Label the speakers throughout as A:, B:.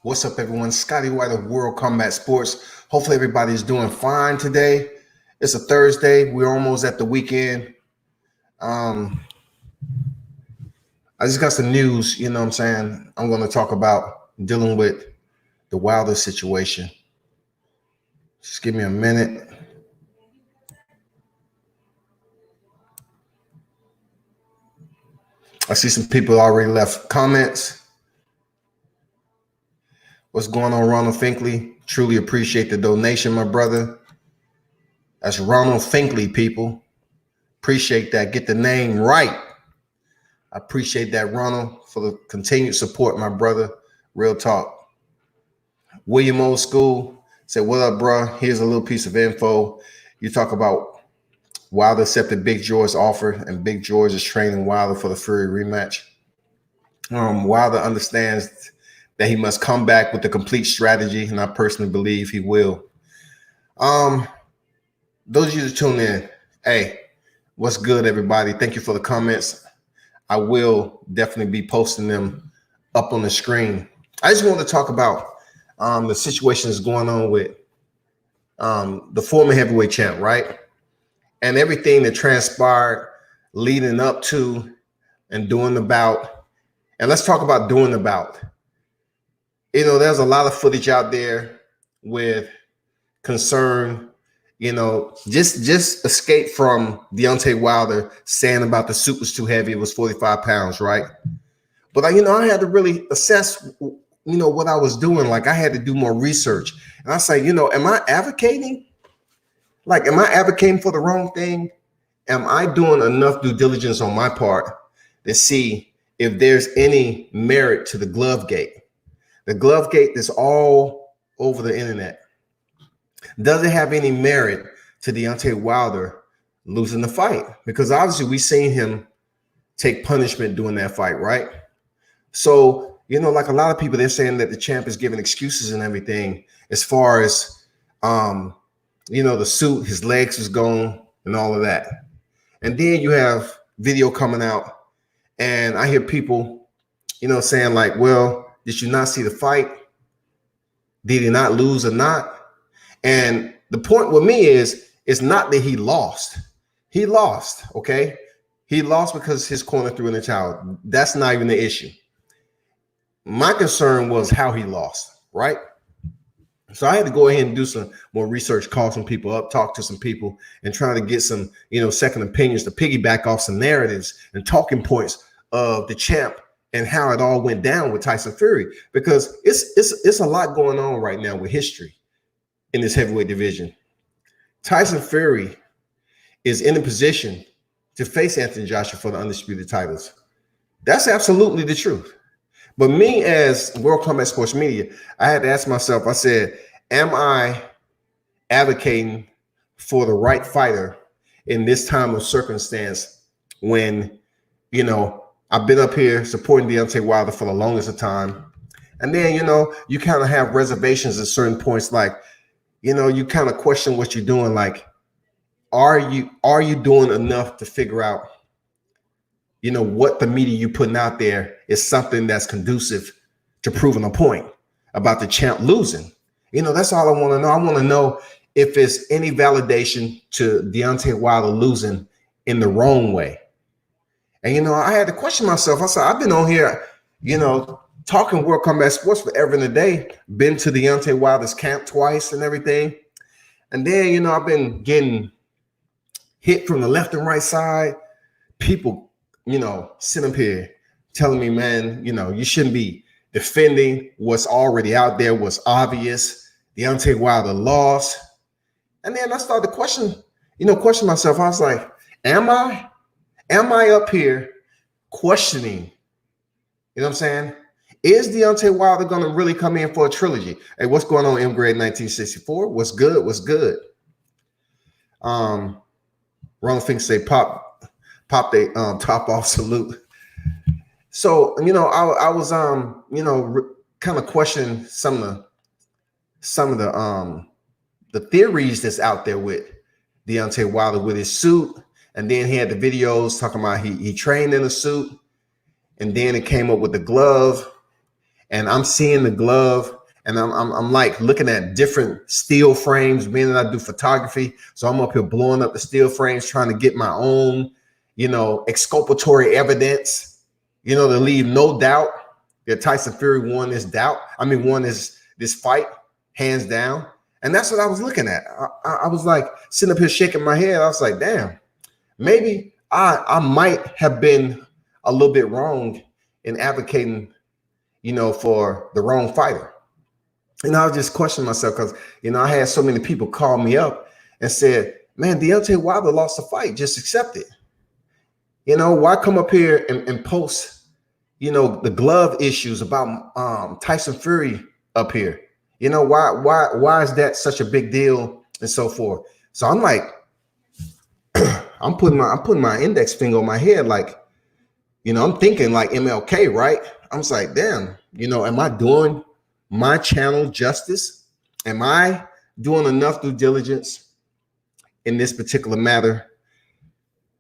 A: What's up, everyone? Scotty White of World Combat Sports. Hopefully, everybody's doing fine today. It's a Thursday. We're almost at the weekend. Um, I just got some news. You know what I'm saying? I'm going to talk about dealing with the Wilder situation. Just give me a minute. I see some people already left comments. What's going on, Ronald Finkley? Truly appreciate the donation, my brother. That's Ronald Finkley, people. Appreciate that. Get the name right. I appreciate that, Ronald, for the continued support, my brother. Real talk. William Old School said, "What up, bro? Here's a little piece of info. You talk about Wilder accepted Big George's offer, and Big George is training Wilder for the Fury rematch. Wilder understands that he must come back with a complete strategy, and I personally believe he will." Those of you that tune in, hey, what's good, everybody? Thank you for the comments. I will definitely be posting them up on the screen. I just want to talk about the situation that's going on with the former heavyweight champ, right? And everything that transpired leading up to and during the bout. And let's talk about during the bout. You know, there's a lot of footage out there with concern, just escape from Deontay Wilder saying about the suit was too heavy. It was 45 pounds, right? But I had to really assess, what I was doing. Like, I had to do more research. And I say, am I advocating? Like, am I advocating for the wrong thing? Am I doing enough due diligence on my part to see if there's any merit to the glove gate? The glove gate is all over the internet. Does it have any merit to Deontay Wilder losing the fight? Because obviously we've seen him take punishment during that fight, right? So, like a lot of people, they're saying that the champ is giving excuses and everything as far as, the suit, his legs was gone and all of that. And then you have video coming out and I hear people, saying like, well, did you not see the fight? Did he not lose or not? And the point with me is, it's not that he lost. He lost, okay? He lost because his corner threw in the towel. That's not even the issue. My concern was how he lost, right? So I had to go ahead and do some more research, call some people up, talk to some people, and try to get some, second opinions to piggyback off some narratives and talking points of the champ and how it all went down with Tyson Fury. Because it's a lot going on right now with history in this heavyweight division. Tyson Fury is in a position to face Anthony Joshua for the undisputed titles. That's absolutely the truth. But me, as World Combat Sports Media, I had to ask myself, I said, am I advocating for the right fighter in this time of circumstance when, I've been up here supporting Deontay Wilder for the longest of time. And then, you kind of have reservations at certain points, like, you kind of question what you're doing. Like, are you doing enough to figure out, what the media you putting out there is something that's conducive to proving a point about the champ losing? That's all I want to know. I want to know if it's any validation to Deontay Wilder losing in the wrong way. And, I had to question myself. I said, I've been on here, talking World Combat Sports forever and a day, been to Deontay Wilder's camp twice and everything. And then, I've been getting hit from the left and right side. People, sit up here telling me, man, you shouldn't be defending what's already out there, what's obvious. Deontay Wilder lost. And then I started to question myself. I was like, am I up here questioning, what I'm saying? Is Deontay Wilder going to really come in for a trilogy? Hey, what's going on, M Grade 1964? What's good? What's good? Ronald Fink say pop they top off salute. So, I was kind of questioning some of the theories that's out there with Deontay Wilder with his suit. And then he had the videos talking about he trained in a suit. And then it came up with the glove. and I'm seeing the glove, and I'm like looking at different steel frames, being that I do photography. So I'm up here blowing up the steel frames, trying to get my own, exculpatory evidence, to leave no doubt that Tyson Fury won this fight, hands down. And that's what I was looking at. I was like sitting up here shaking my head. I was like, damn, maybe I might have been a little bit wrong in advocating, for the wrong fighter. And I was just questioning myself because, I had so many people call me up and said, man, Deontay Wilder lost the fight. Just accept it. Why come up here and post, the glove issues about Tyson Fury up here? Why is that such a big deal and so forth? So I'm like, I'm putting my index finger on my head, like, I'm thinking like MLK, right? I'm just like, damn, am I doing my channel justice? Am I doing enough due diligence in this particular matter,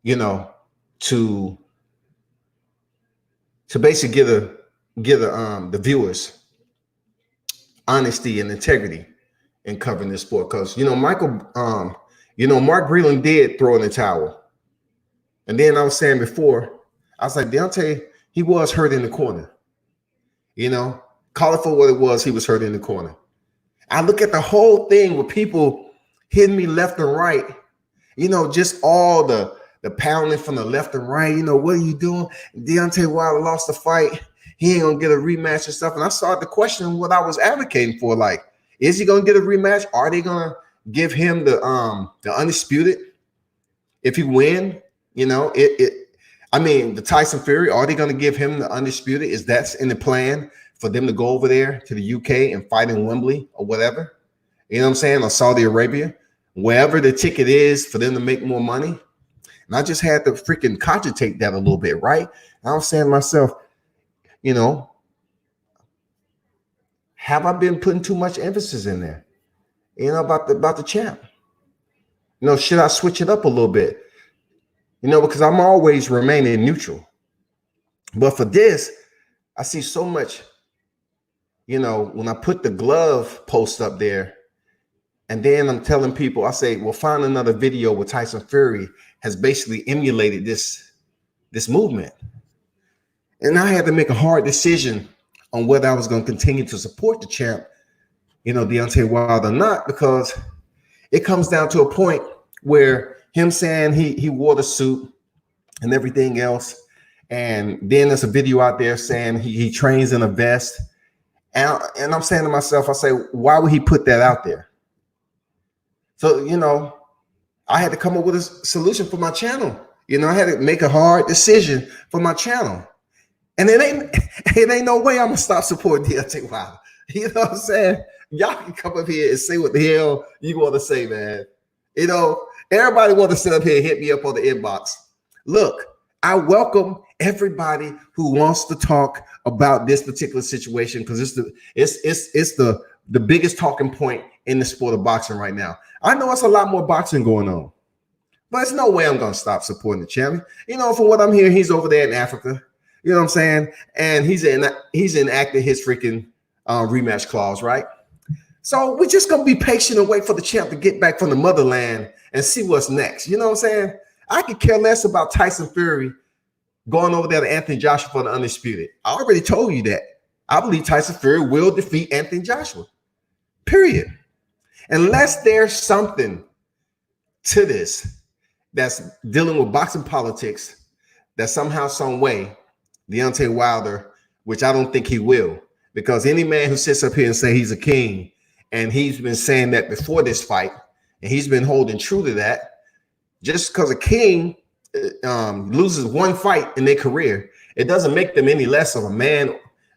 A: to basically give the viewers honesty and integrity in covering this sport? Because Mark Breland did throw in the towel, and then I was saying before, I was like, Deontay, he was hurt in the corner. Call it for what it was. He was hurt in the corner. I look at the whole thing with people hitting me left and right. Just all the pounding from the left and right. What are you doing? Deontay Wilder lost the fight. He ain't gonna get a rematch and stuff. And I started to question what I was advocating for. Like, is he gonna get a rematch? Are they gonna give him the undisputed if he win? The Tyson Fury, are they gonna give him the undisputed? Is that's in the plan for them to go over there to the UK and fight in Wembley or whatever? You know what I'm saying? Or Saudi Arabia, wherever the ticket is for them to make more money. And I just had to freaking cogitate that a little bit, right? And I was saying to myself, have I been putting too much emphasis in there, about the champ? Should I switch it up a little bit? Because I'm always remaining neutral. But for this, I see so much, when I put the glove post up there, and then I'm telling people, I say, well, find another video where Tyson Fury has basically emulated this movement. And I had to make a hard decision on whether I was going to continue to support the champ, Deontay Wilder or not, because it comes down to a point where him saying he wore the suit and everything else. And then there's a video out there saying he trains in a vest. And I'm saying to myself, I say, why would he put that out there? So, I had to come up with a solution for my channel. I had to make a hard decision for my channel. And it ain't no way I'm gonna stop supporting Deontay Wilder. You know what I'm saying? Y'all can come up here and say what the hell you want to say, man. Everybody want to sit up here and hit me up on the inbox. Look, I welcome everybody who wants to talk about this particular situation, because it's the biggest talking point in the sport of boxing right now. I know it's a lot more boxing going on, but there's no way I'm gonna stop supporting the champion. From what I'm hearing, he's over there in Africa. You know what I'm saying? And he's enacted his freaking rematch clause, right? So we're just gonna be patient and wait for the champ to get back from the motherland and see what's next. You know what I'm saying? I could care less about Tyson Fury going over there to Anthony Joshua for the undisputed. I already told you that. I believe Tyson Fury will defeat Anthony Joshua. Period. Unless there's something to this that's dealing with boxing politics, that somehow, some way, Deontay Wilder, which I don't think he will, because any man who sits up here and say he's a king, and he's been saying that before this fight, and he's been holding true to that, just because a king loses one fight in their career, it doesn't make them any less of a man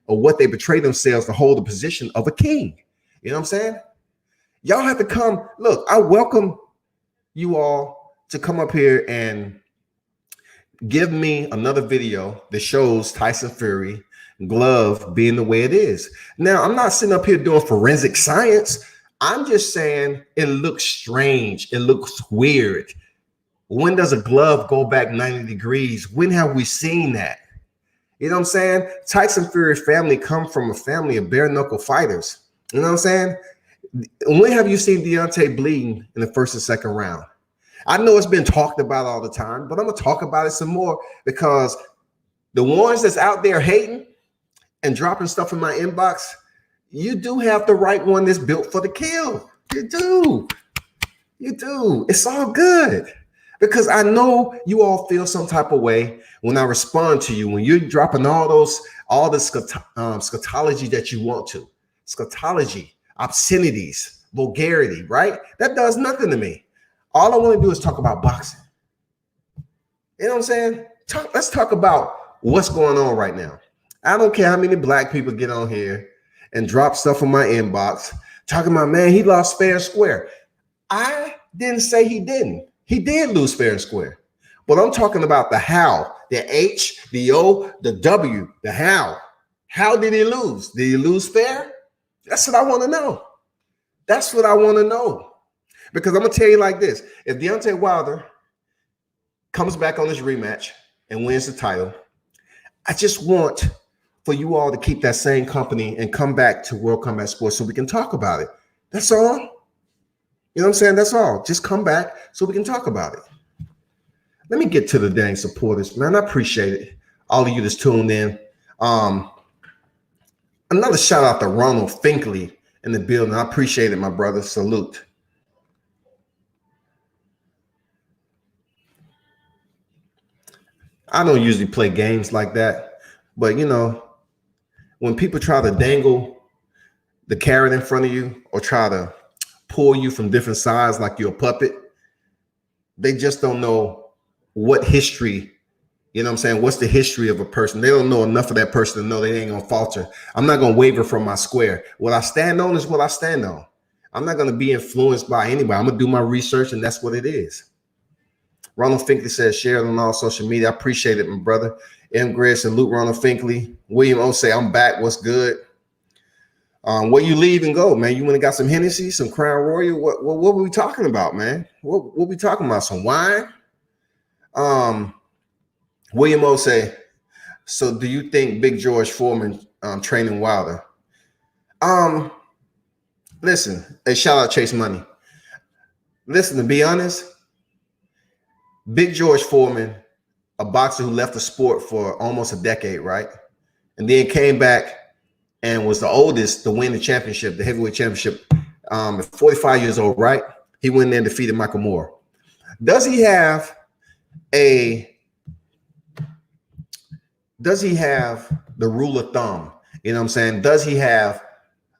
A: or what they betray themselves to hold the position of a king. You know what I'm saying? Y'all have to come. Look, I welcome you all to come up here and give me another video that shows Tyson Fury glove being the way it is. Now, I'm not sitting up here doing forensic science. I'm just saying it looks strange. It looks weird. When does a glove go back 90 degrees? When have we seen that? You know what I'm saying? Tyson Fury's family come from a family of bare knuckle fighters. You know what I'm saying? When have you seen Deontay bleeding in the first and second round? I know it's been talked about all the time, but I'm gonna talk about it some more because the ones that's out there hating and dropping stuff in my inbox, you do have the right one that's built for the kill. You do. You do. It's all good. Because I know you all feel some type of way when I respond to you, when you're dropping all the scatology that you want to. Scatology, obscenities, vulgarity, right? That does nothing to me. All I want to do is talk about boxing. You know what I'm saying? Let's talk about what's going on right now. I don't care how many black people get on here and drop stuff in my inbox talking about, man, he lost fair and square. I didn't say he didn't. He did lose fair and square. But I'm talking about the how, the H, the O, the W, the how. How did he lose? Did he lose fair? That's what I want to know. That's what I want to know. Because I'm going to tell you like this. If Deontay Wilder comes back on this rematch and wins the title, I just want for you all to keep that same company and come back to World Combat Sports so we can talk about it. That's all. You know what I'm saying? That's all. Just come back so we can talk about it. Let me get to the dang supporters, man. I appreciate it. All of you that's tuned in. Another shout out to Ronald Finkley in the building. I appreciate it, my brother. Salute. I don't usually play games like that, but you know, when people try to dangle the carrot in front of you or try to pull you from different sides like you're a puppet, they just don't know what history, you know what I'm saying? What's the history of a person? They don't know enough of that person to know they ain't gonna falter. I'm not gonna waver from my square. What I stand on is what I stand on. I'm not gonna be influenced by anybody. I'm gonna do my research and that's what it is. Ronald Finkley says, share it on all social media. I appreciate it, my brother. M. Gray, salute Ronald Finkley. William O say, I'm back. What's good? Where you leave and go, man? You went and got some Hennessy, some Crown Royal. What were we talking about, man? What we talking about? Some wine? William O say, so do you think Big George Foreman training Wilder? Listen, hey, shout out Chase Money. Listen, to be honest, Big George Foreman, a boxer who left the sport for almost a decade, right? And then came back and was the oldest to win the championship, the heavyweight championship, at 45 years old, right? He went in there and defeated Michael Moore. Does he have the rule of thumb? You know what I'm saying? Does he have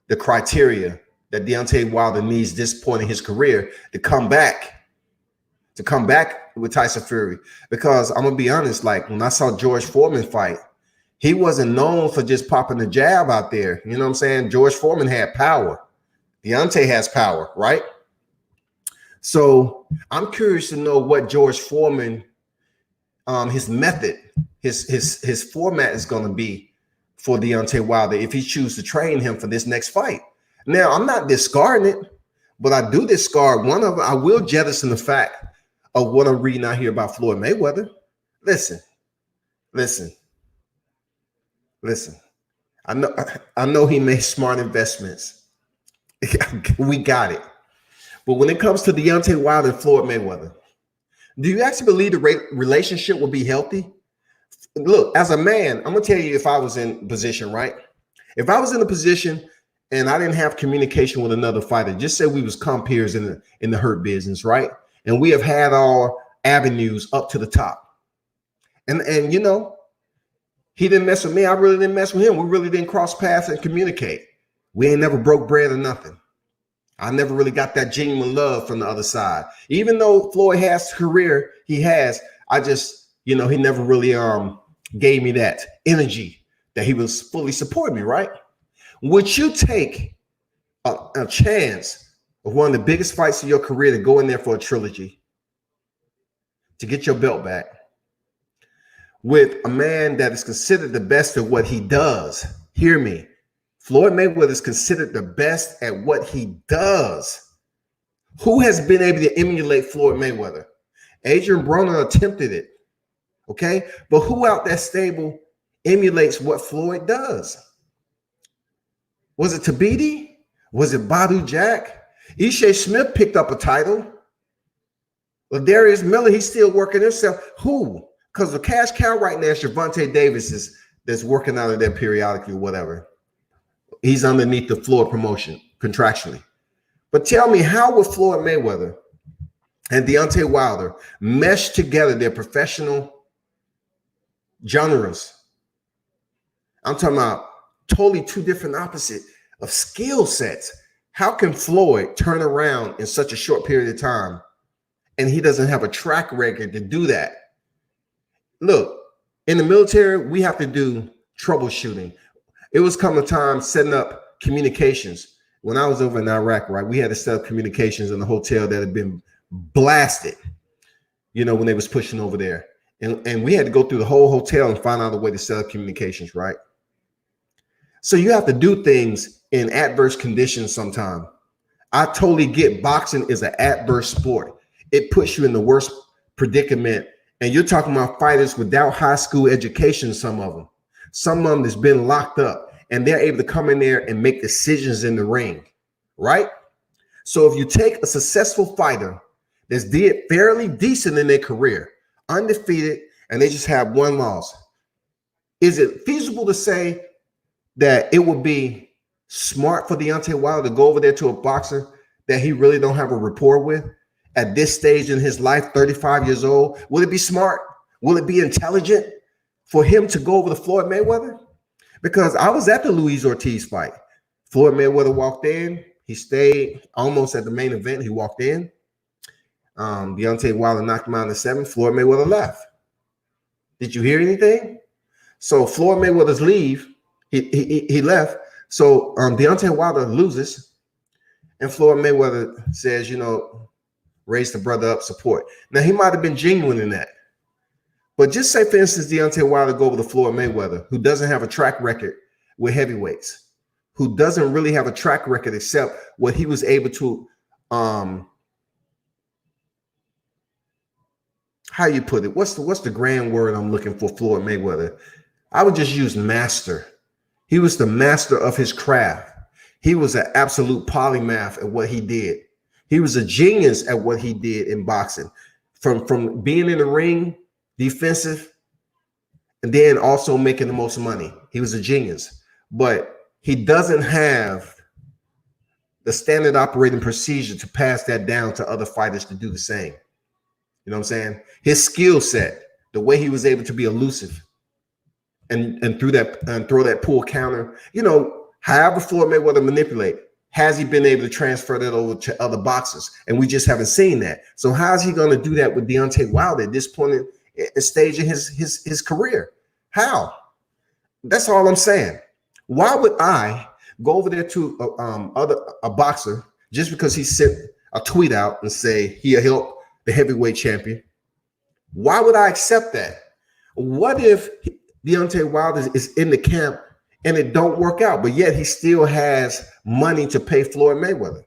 A: the criteria that Deontay Wilder needs this point in his career to come back with Tyson Fury? Because I'm gonna be honest, like when I saw George Foreman fight, he wasn't known for just popping the jab out there. You know what I'm saying? George Foreman had power. Deontay has power, right? So I'm curious to know what George Foreman, his method, his format is going to be for Deontay Wilder if he chooses to train him for this next fight. Now, I'm not discarding it, but I do discard I will jettison the fact of what I'm reading out here about Floyd Mayweather. Listen. I know he made smart investments. We got it. But when it comes to Deontay Wilder and Floyd Mayweather, do you actually believe the relationship will be healthy? Look, as a man, I'm going to tell you if I was in position, right? If I was in a position and I didn't have communication with another fighter, just say we was compeers in the hurt business, right? And we have had our avenues up to the top. And you know, he didn't mess with me. I really didn't mess with him. We really didn't cross paths and communicate. We ain't never broke bread or nothing. I never really got that genuine love from the other side. Even though Floyd has the career he has, I just, you know, he never really gave me that energy that he was fully supporting me, right? Would you take a chance of one of the biggest fights of your career to go in there for a trilogy, to get your belt back, with a man that is considered the best at what he does? Hear me. Floyd Mayweather is considered the best at what he does. Who has been able to emulate Floyd Mayweather? Adrian Broner attempted it, okay? But who out that stable emulates what Floyd does. Was it Tabiti? Was it Badu Jack? Ishe Smith picked up a title. Ladarius Miller, he's still working himself. Who? Because the cash cow right now is Gervonta Davis that's working out of there periodically or whatever. He's underneath the Floyd promotion contractually. But tell me, how would Floyd Mayweather and Deontay Wilder mesh together their professional genres? I'm talking about totally two different opposite of skill sets. How can Floyd turn around in such a short period of time and he doesn't have a track record to do that? Look, in the military, we have to do troubleshooting. It was coming time setting up communications. When I was over in Iraq, right, we had to set up communications in a hotel that had been blasted, when they was pushing over there. And we had to go through the whole hotel and find out a way to set up communications, right? So you have to do things in adverse conditions sometimes. I totally get boxing is an adverse sport. It puts you in the worst predicament. And you're talking about fighters without high school education, some of them that's been locked up, and they're able to come in there and make decisions in the ring, right? So if you take a successful fighter that's did fairly decent in their career, undefeated, and they just have one loss, is it feasible to say that it would be smart for Deontay Wilder to go over there to a boxer that he really don't have a rapport with at this stage in his life, 35 years old? Will it be smart? Will it be intelligent for him to go over to Floyd Mayweather? Because I was at the Luis Ortiz fight. Floyd Mayweather walked in. He stayed almost at the main event. He walked in. Deontay Wilder knocked him out in the seventh. Floyd Mayweather left. Did you hear anything? So Floyd Mayweather's leave. He left. So Deontay Wilder loses. And Floyd Mayweather says, raise the brother up, support. Now, he might have been genuine in that. But just say, for instance, Deontay Wilder go over to Floyd Mayweather, who doesn't have a track record with heavyweights, who doesn't really have a track record except what he was able to, how you put it? What's the grand word I'm looking for Floyd Mayweather? I would just use master. He was the master of his craft. He was an absolute polymath at what he did. He was a genius at what he did in boxing, from being in the ring, defensive, and then also making the most money. He was a genius, but he doesn't have the standard operating procedure to pass that down to other fighters to do the same. You know what I'm saying? His skill set, the way he was able to be elusive and through that and throw that pull counter, however Floyd Mayweather manipulate. Has he been able to transfer that over to other boxers? And we just haven't seen that. So how is he going to do that with Deontay Wilder at this point in stage in his career? How? That's all I'm saying. Why would I go over there to a boxer just because he sent a tweet out and say he'll help the heavyweight champion? Why would I accept that? What if Deontay Wilder is in the camp and it don't work out, but yet he still has money to pay Floyd Mayweather?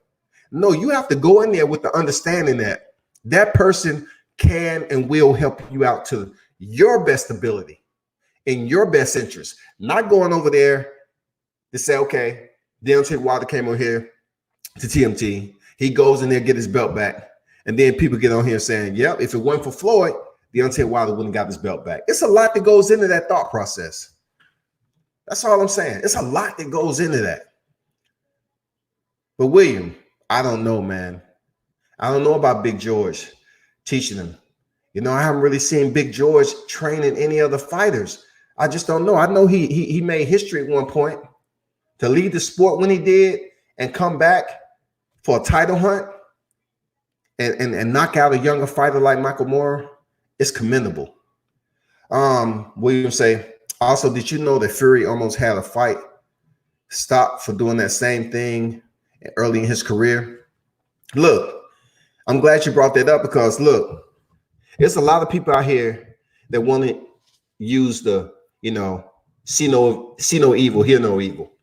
A: No, you have to go in there with the understanding that that person can and will help you out to your best ability, in your best interest. Not going over there to say, okay, Deontay Wilder came over here to TMT. He goes in there, get his belt back. And then people get on here saying, yep, if it wasn't for Floyd, Deontay Wilder wouldn't have got his belt back. It's a lot that goes into that thought process. That's all I'm saying. It's a lot that goes into that. But William, I don't know, man. I don't know about Big George teaching him. I haven't really seen Big George training any other fighters. I just don't know. I know he made history at one point to lead the sport when he did and come back for a title hunt and knock out a younger fighter like Michael Moore. It's commendable. William say, also, did you know that Fury almost had a fight stopped for doing that same thing early in his career? Look, I'm glad you brought that up because, look, there's a lot of people out here that want to use the, see no evil, hear no evil.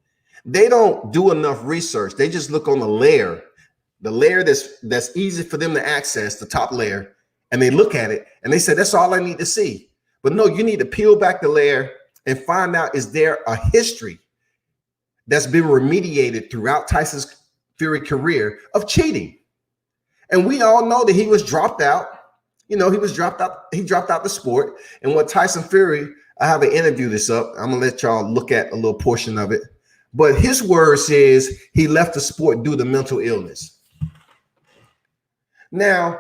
A: They don't do enough research. They just look on the layer that's easy for them to access, the top layer, and they look at it and they say, that's all I need to see. But no, you need to peel back the layer and find out, is there a history that's been remediated throughout Tyson's Fury career of cheating? And we all know that he was dropped out. You know, he dropped out the sport. And what Tyson Fury, I have an interview this up. I'm gonna let y'all look at a little portion of it. But his word says he left the sport due to mental illness. Now,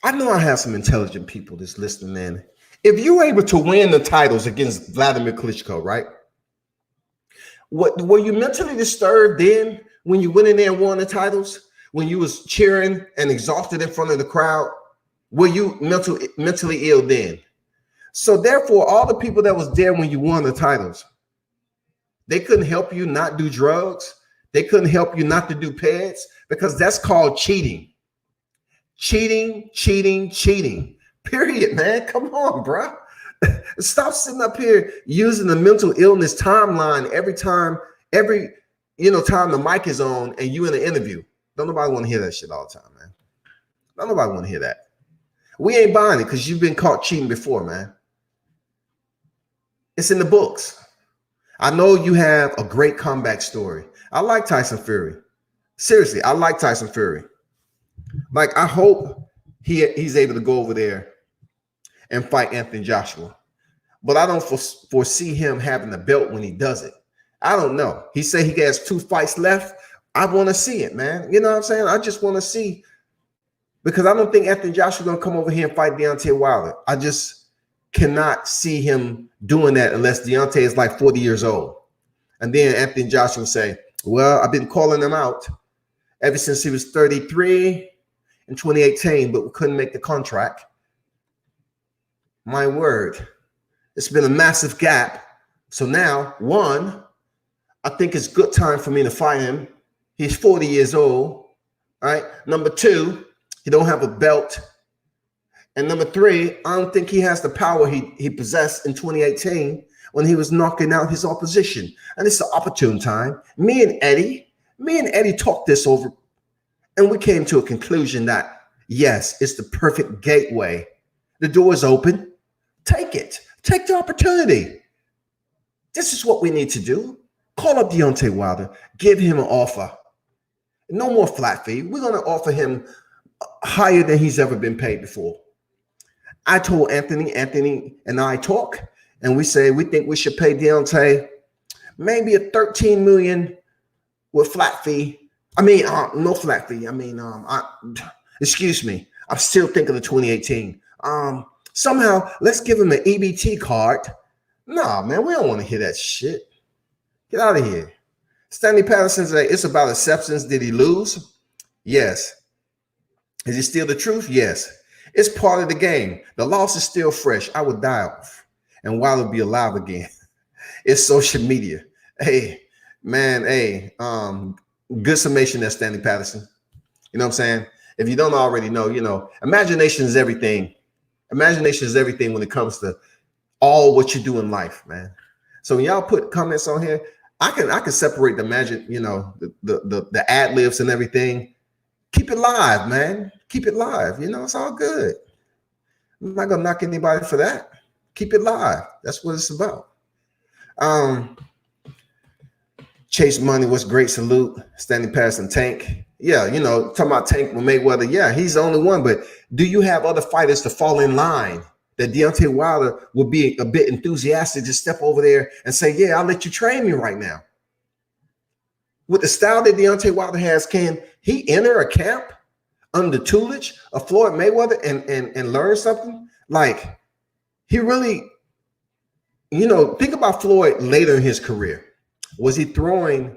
A: I know I have some intelligent people that's listening in. If you were able to win the titles against Vladimir Klitschko, right? Were you mentally disturbed then when you went in there and won the titles? When you was cheering and exhausted in front of the crowd? Were you mentally ill then? So therefore, all the people that was there when you won the titles, they couldn't help you not do drugs. They couldn't help you not to do pads, because that's called cheating. Cheating. Period, man. Come on, bro. Stop sitting up here using the mental illness timeline every time the mic is on and you in an interview. Don't nobody want to hear that shit all the time, man. Don't nobody want to hear that. We ain't buying it because you've been caught cheating before, man. It's in the books. I know you have a great comeback story. I like Tyson Fury. Seriously, I like Tyson Fury. Like, I hope he's able to go over there and fight Anthony Joshua. But I don't foresee him having the belt when he does it. I don't know. He said he has 2 fights left. I want to see it, man. You know what I'm saying? I just want to see, because I don't think Anthony Joshua going to come over here and fight Deontay Wilder. I just cannot see him doing that unless Deontay is like 40 years old. And then Anthony Joshua will say, well, I've been calling him out ever since he was 33 in 2018, but we couldn't make the contract. My word, it's been a massive gap. So now, one, I think it's good time for me to fight him. He's 40 years old, all right? Number 2, he don't have a belt. And number 3, I don't think he has the power he possessed in 2018 when he was knocking out his opposition. And it's an opportune time. Me and Eddie talked this over, and we came to a conclusion that, yes, it's the perfect gateway. The door is open. Take it. Take the opportunity. This is what we need to do. Call up Deontay Wilder. Give him an offer. No more flat fee. We're going to offer him higher than he's ever been paid before. I told Anthony and I talk, and we say we think we should pay Deontay maybe a $13 million with flat fee. I mean, no flat fee. I mean, excuse me. I'm still thinking of 2018. Somehow, let's give him an EBT card. Nah, man, we don't want to hear that shit. Get out of here. Stanley Patterson said, it's about acceptance. Did he lose? Yes. Is he still the truth? Yes. It's part of the game. The loss is still fresh. I would die off, and Wilder will be alive again. It's social media. Hey, man, hey, good summation there, Stanley Patterson. You know what I'm saying? If you don't already know, imagination is everything. Imagination is everything when it comes to all what you do in life, man. So when y'all put comments on here, I can separate the magic, the ad libs and everything. Keep it live, man. Keep it live. It's all good. I'm not gonna knock anybody for that. Keep it live. That's what it's about. Chase Money was great. Salute. Stanley Patterson, Tank. Yeah, talking about Tank with Mayweather. Yeah, he's the only one. But do you have other fighters to fall in line that Deontay Wilder would be a bit enthusiastic to step over there and say, yeah, I'll let you train me right now? With the style that Deontay Wilder has, can he enter a camp under the tutelage of Floyd Mayweather and learn something? Like, he really, think about Floyd later in his career. Was he throwing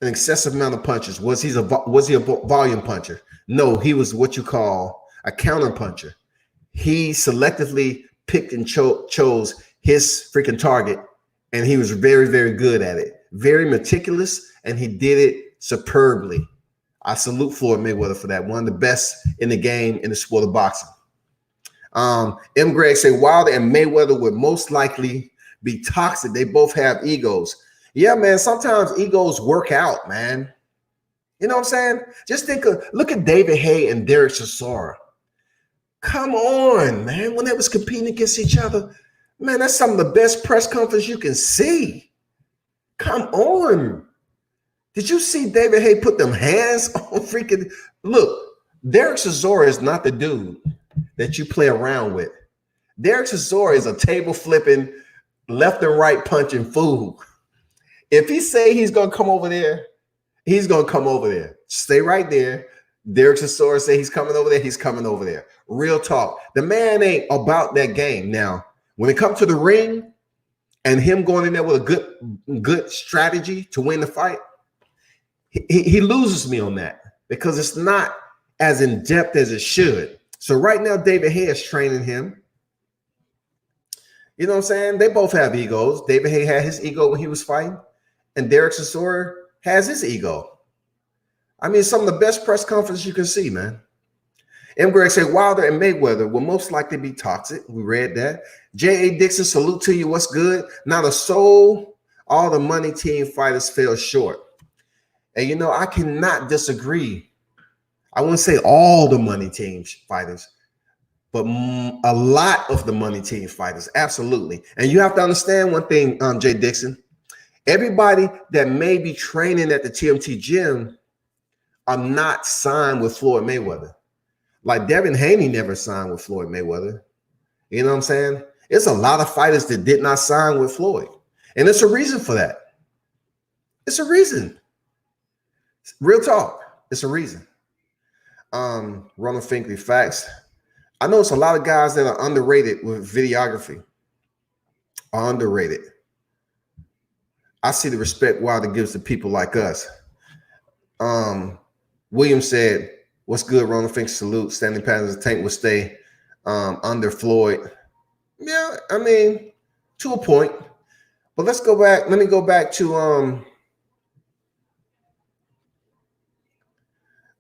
A: an excessive amount of punches? Was he a volume puncher? No, he was what you call a counter puncher. He selectively picked and chose his freaking target, and he was very, very good at it. Very meticulous, and he did it superbly. I salute Floyd Mayweather for that. One of the best in the game in the sport of boxing. M. Greg say Wilder and Mayweather would most likely be toxic. They both have egos. Yeah, man, sometimes egos work out, man. You know what I'm saying? Just look at David Haye and Derek Chisora. Come on, man. When they was competing against each other, Man, that's some of the best press conference you can see. Come on. Did you see David Hay put them hands on freaking? Look, Derek Chisora is not the dude that you play around with. Derek Chisora is a table flipping, left and right punching fool. If he say he's gonna come over there, he's gonna come over there. Stay right there. Derek Chisora say he's coming over there, he's coming over there. Real talk. The man ain't about that game. Now, when it comes to the ring and him going in there with a good strategy to win the fight, he loses me on that because it's not as in depth as it should. So right now, David Hay is training him. You know what I'm saying? They both have egos. David Hay had his ego when he was fighting, and Derek Chisora has his ego. I mean, some of the best press conferences you can see, man. M. Greg said Wilder and Mayweather will most likely be toxic. We read that. J.A. Dixon, salute to you. What's good? Not a soul. All the money team fighters fell short. And, you know, I cannot disagree. I wouldn't say all the money team fighters, but a lot of the money team fighters. Absolutely. And you have to understand one thing, Jay Dixon. Everybody that may be training at the TMT gym are not signed with Floyd Mayweather. Like Devin Haney never signed with Floyd Mayweather. You know what I'm saying? It's a lot of fighters that did not sign with Floyd. And it's a reason for that. It's a reason. Real talk. It's a reason. Ronald Finkley, facts. I know it's a lot of guys that are underrated with videography. Are underrated. I see the respect Wilder gives to people like us. William said, what's good, Ronald Finkley, salute. Standing patterns, the tank will stay under Floyd. Yeah, I mean, to a point. But let's go back. Let me go back to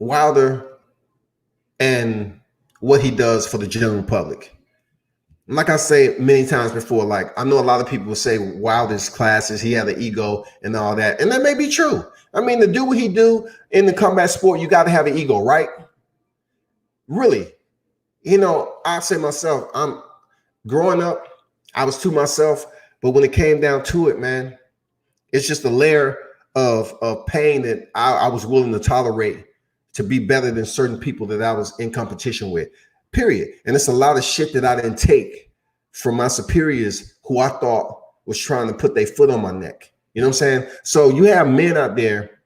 A: Wilder and what he does for the general public. And like I say many times before, like I know a lot of people will say Wilder's classes, he had an ego and all that. And that may be true. I mean, to do what he do in the combat sport, you got to have an ego, right? Really. You know, I say myself, I'm growing up, I was to myself, but when it came down to it, man, it's just a layer of pain that I was willing to tolerate to be better than certain people that I was in competition with, period. And it's a lot of shit that I didn't take from my superiors who I thought was trying to put their foot on my neck. You know what I'm saying? So you have men out there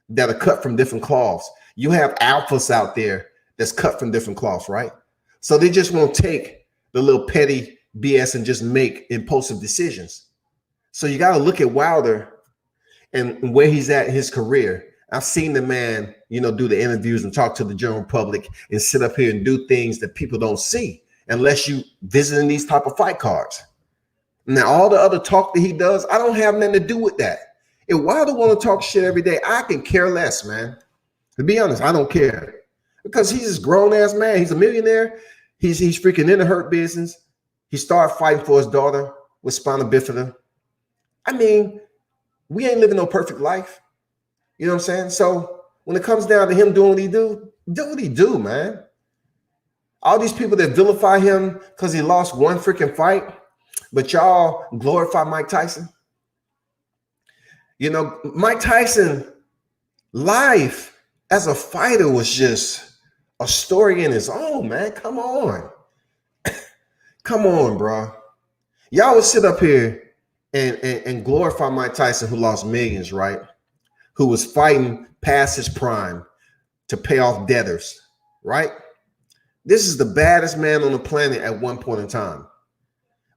A: that are cut from different cloths. You have alphas out there that's cut from different cloths, right? So they just won't take the little petty BS and just make impulsive decisions. So you got to look at Wilder and where he's at in his career. I've seen the man, you know, do the interviews and talk to the general public and sit up here and do things that people don't see unless you visiting these type of fight cards. Now, all the other talk that he does, I don't have nothing to do with that. If Wilder want to talk shit every day, I can care less, man. To be honest, I don't care because he's this grown ass man. He's a millionaire. He's freaking in the hurt business. He started fighting for his daughter with spina bifida. I mean, we ain't living no perfect life. You know what I'm saying? So when it comes down to him doing what he do, man. All these people that vilify him because he lost one freaking fight, but y'all glorify Mike Tyson. You know, Mike Tyson life as a fighter was just a story in its own, man. Come on. Come on, bro. Y'all would sit up here and glorify Mike Tyson, who lost millions, right? Who was fighting past his prime to pay off debtors, right? This is the baddest man on the planet at one point in time.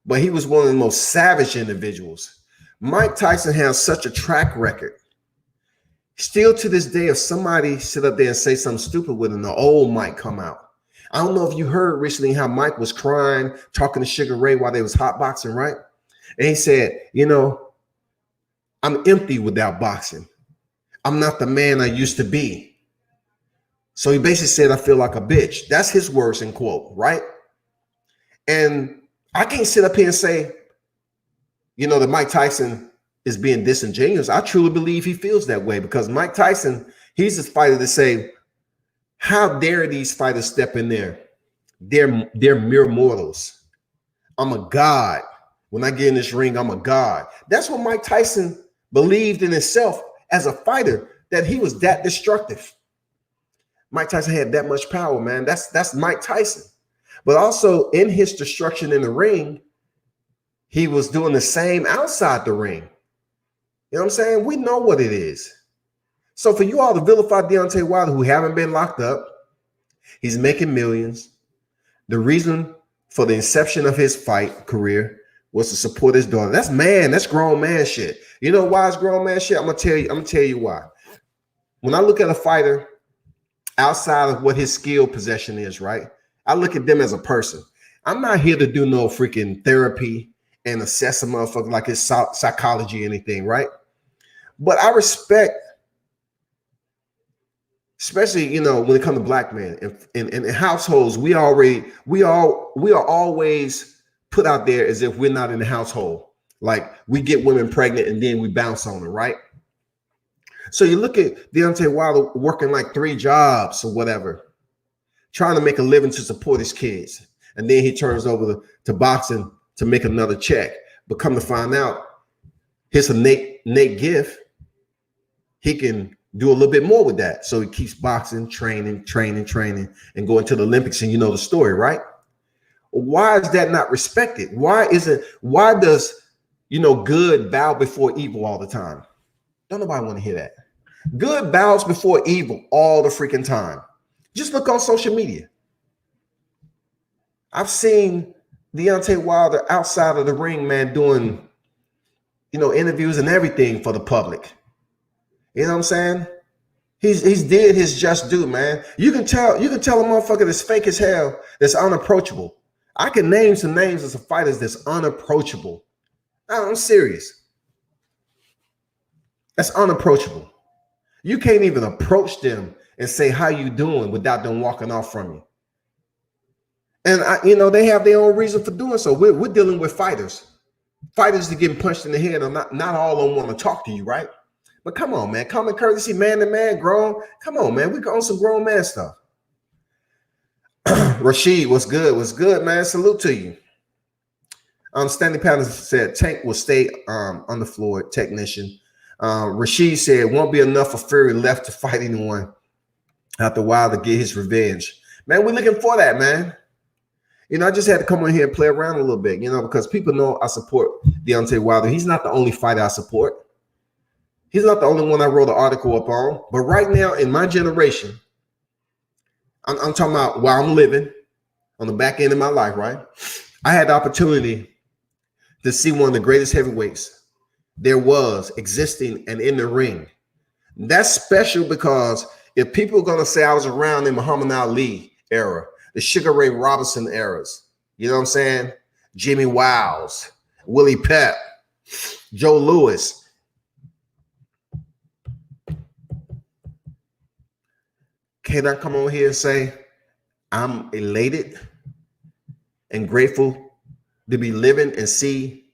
A: But he was one of the most savage individuals. Mike Tyson has such a track record. Still to this day, if somebody sit up there and say something stupid with him, the old Mike come out. I don't know if you heard recently how Mike was crying, talking to Sugar Ray while they was hotboxing, right? And he said, you know, I'm empty without boxing. I'm not the man I used to be. So he basically said, I feel like a bitch. That's his words in quote, right? And I can't sit up here and say, you know, that Mike Tyson is being disingenuous. I truly believe he feels that way because Mike Tyson, he's this fighter to say, how dare these fighters step in there? They're mere mortals. I'm a god. When I get in this ring, I'm a god. That's what Mike Tyson believed in himself as a fighter, that he was that destructive. Mike Tyson had that much power, man. That's Mike Tyson. But also in his destruction in the ring, he was doing the same outside the ring. You know what I'm saying? We know what it is. So for you all to vilify Deontay Wilder, who haven't been locked up, he's making millions. The reason for the inception of his fight career was to support his daughter. That's grown man shit. You know why it's grown man shit? I'm gonna tell you why. When I look at a fighter outside of what his skill possession is, right? I look at them as a person. I'm not here to do no freaking therapy and assess a motherfucker like his psychology or anything, right? But I respect, especially, you know, when it comes to black men in households, we are always put out there as if we're not in the household. Like we get women pregnant and then we bounce on them, right? So you look at Deontay Wilder working like 3 jobs or whatever, trying to make a living to support his kids. And then he turns over to boxing to make another check. But come to find out, his innate gift, he can do a little bit more with that. So he keeps boxing, training, and going to the Olympics. And you know the story, right? Why is that not respected? Why does, you know, good bow before evil all the time? Don't nobody want to hear that. Good bows before evil all the freaking time. Just look on social media. I've seen Deontay Wilder outside of the ring, man, doing, you know, interviews and everything for the public. You know what I'm saying? He's did his just due, man. You can tell a motherfucker that's fake as hell, that's unapproachable. I can name some names of some fighters that's unapproachable. I'm serious. That's unapproachable. You can't even approach them and say, how you doing, without them walking off from you. And you know, they have their own reason for doing so. We're dealing with fighters that getting punched in the head, or not all of them want to talk to you, right? But come on, man, common courtesy, man to man, grown. Come on, man, we go on some grown man stuff. Rashid, what's good, man? Salute to you. Stanley Patterson said Tank will stay on the floor, technician. Rashid said won't be enough for Fury left to fight anyone after a while to get his revenge. Man, we're looking for that, man. You know, I just had to come on here and play around a little bit, you know, because people know I support Deontay Wilder. He's not the only fighter I support. He's not the only one I wrote an article up on. But right now in my generation, I'm talking about while I'm living on the back end of my life, right? I had the opportunity to see one of the greatest heavyweights there was existing and in the ring. That's special because if people are going to say I was around in Muhammad Ali era, the Sugar Ray Robinson eras, you know what I'm saying? Jimmy Wiles, Willie Pep, Joe Louis. Can I come on here and say I'm elated and grateful to be living and see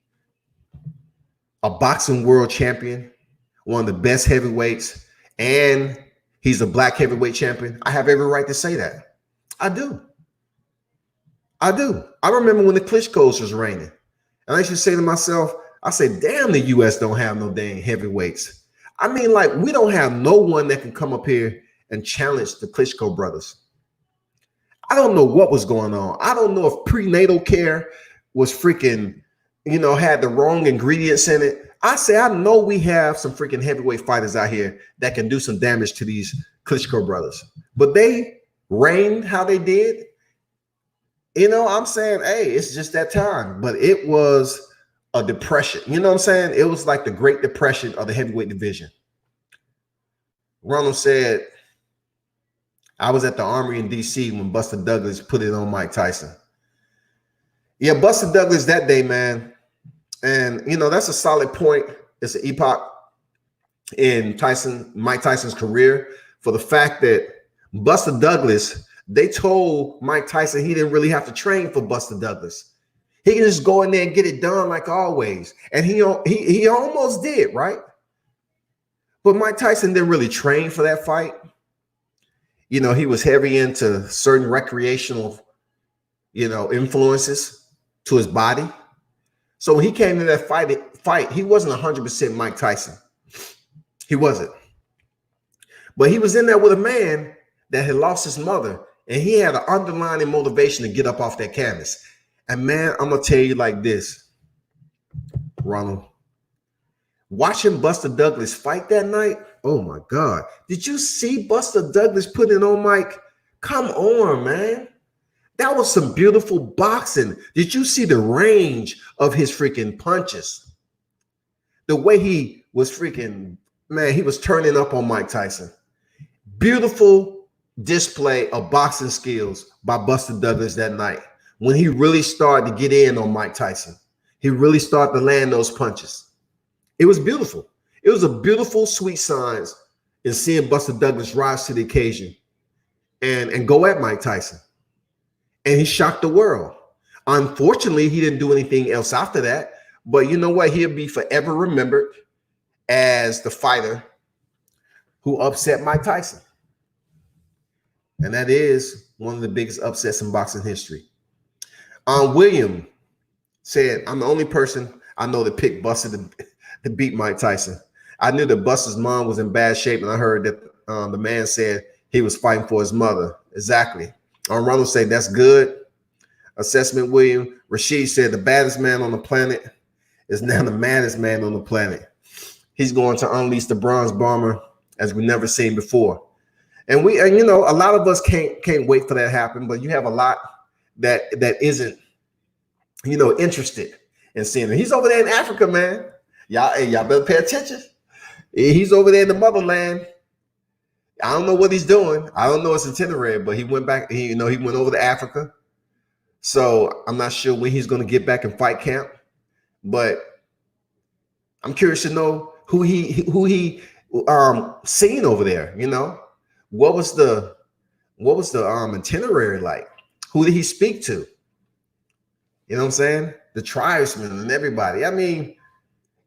A: a boxing world champion, one of the best heavyweights, and he's a black heavyweight champion? I have every right to say that. I do. I remember when the Klitschko's was reigning, and I used to say to myself, I said, damn, the U.S. don't have no dang heavyweights. I mean, like, we don't have no one that can come up here and challenge the Klitschko brothers. I don't know what was going on. I don't know if prenatal care was freaking, you know, had the wrong ingredients in it. I know we have some freaking heavyweight fighters out here that can do some damage to these Klitschko brothers, but they reigned how they did. You know, I'm saying, hey, it's just that time. But it was a depression. You know what I'm saying? It was like the Great Depression of the heavyweight division. Ronald said, I was at the Armory in D.C. when Buster Douglas put it on Mike Tyson. Yeah, Buster Douglas that day, man. And, you know, that's a solid point. It's an epoch in Mike Tyson's career, for the fact that Buster Douglas, they told Mike Tyson he didn't really have to train for Buster Douglas. He can just go in there and get it done like always. And he almost did, right? But Mike Tyson didn't really train for that fight. You know, he was heavy into certain recreational, you know, influences to his body. So when he came to that fight, he wasn't 100% Mike Tyson. He wasn't. But he was in there with a man that had lost his mother, and he had an underlying motivation to get up off that canvas. And man, I'm going to tell you like this, Ronald. Watching Buster Douglas fight that night, oh my God. Did you see Buster Douglas put it on Mike? Come on, man. That was some beautiful boxing. Did you see the range of his freaking punches? The way he was freaking, man, he was turning up on Mike Tyson. Beautiful display of boxing skills by Buster Douglas that night when he really started to get in on Mike Tyson. He really started to land those punches. It was beautiful. It was a beautiful, sweet signs in seeing Buster Douglas rise to the occasion and go at Mike Tyson. And he shocked the world. Unfortunately, he didn't do anything else after that. But you know what? He'll be forever remembered as the fighter who upset Mike Tyson. And that is one of the biggest upsets in boxing history. William said, I'm the only person I know that picked Buster to beat Mike Tyson. I knew that Buster's mom was in bad shape, and I heard that the man said he was fighting for his mother. Exactly. Ronald said, that's good assessment, William. Rashid said, the baddest man on the planet is now the maddest man on the planet. He's going to unleash the bronze bomber as we've never seen before. And you know, a lot of us can't wait for that to happen, but you have a lot that isn't, you know, interested in seeing him. He's over there in Africa, man. Y'all better pay attention. He's over there in the motherland. I don't know what he's doing. I don't know his itinerary, but he went back. He went over to Africa. So I'm not sure when he's going to get back in fight camp. But I'm curious to know who he seen over there. You know, what was the itinerary like? Who did he speak to? You know what I'm saying? The tribesmen and everybody. I mean,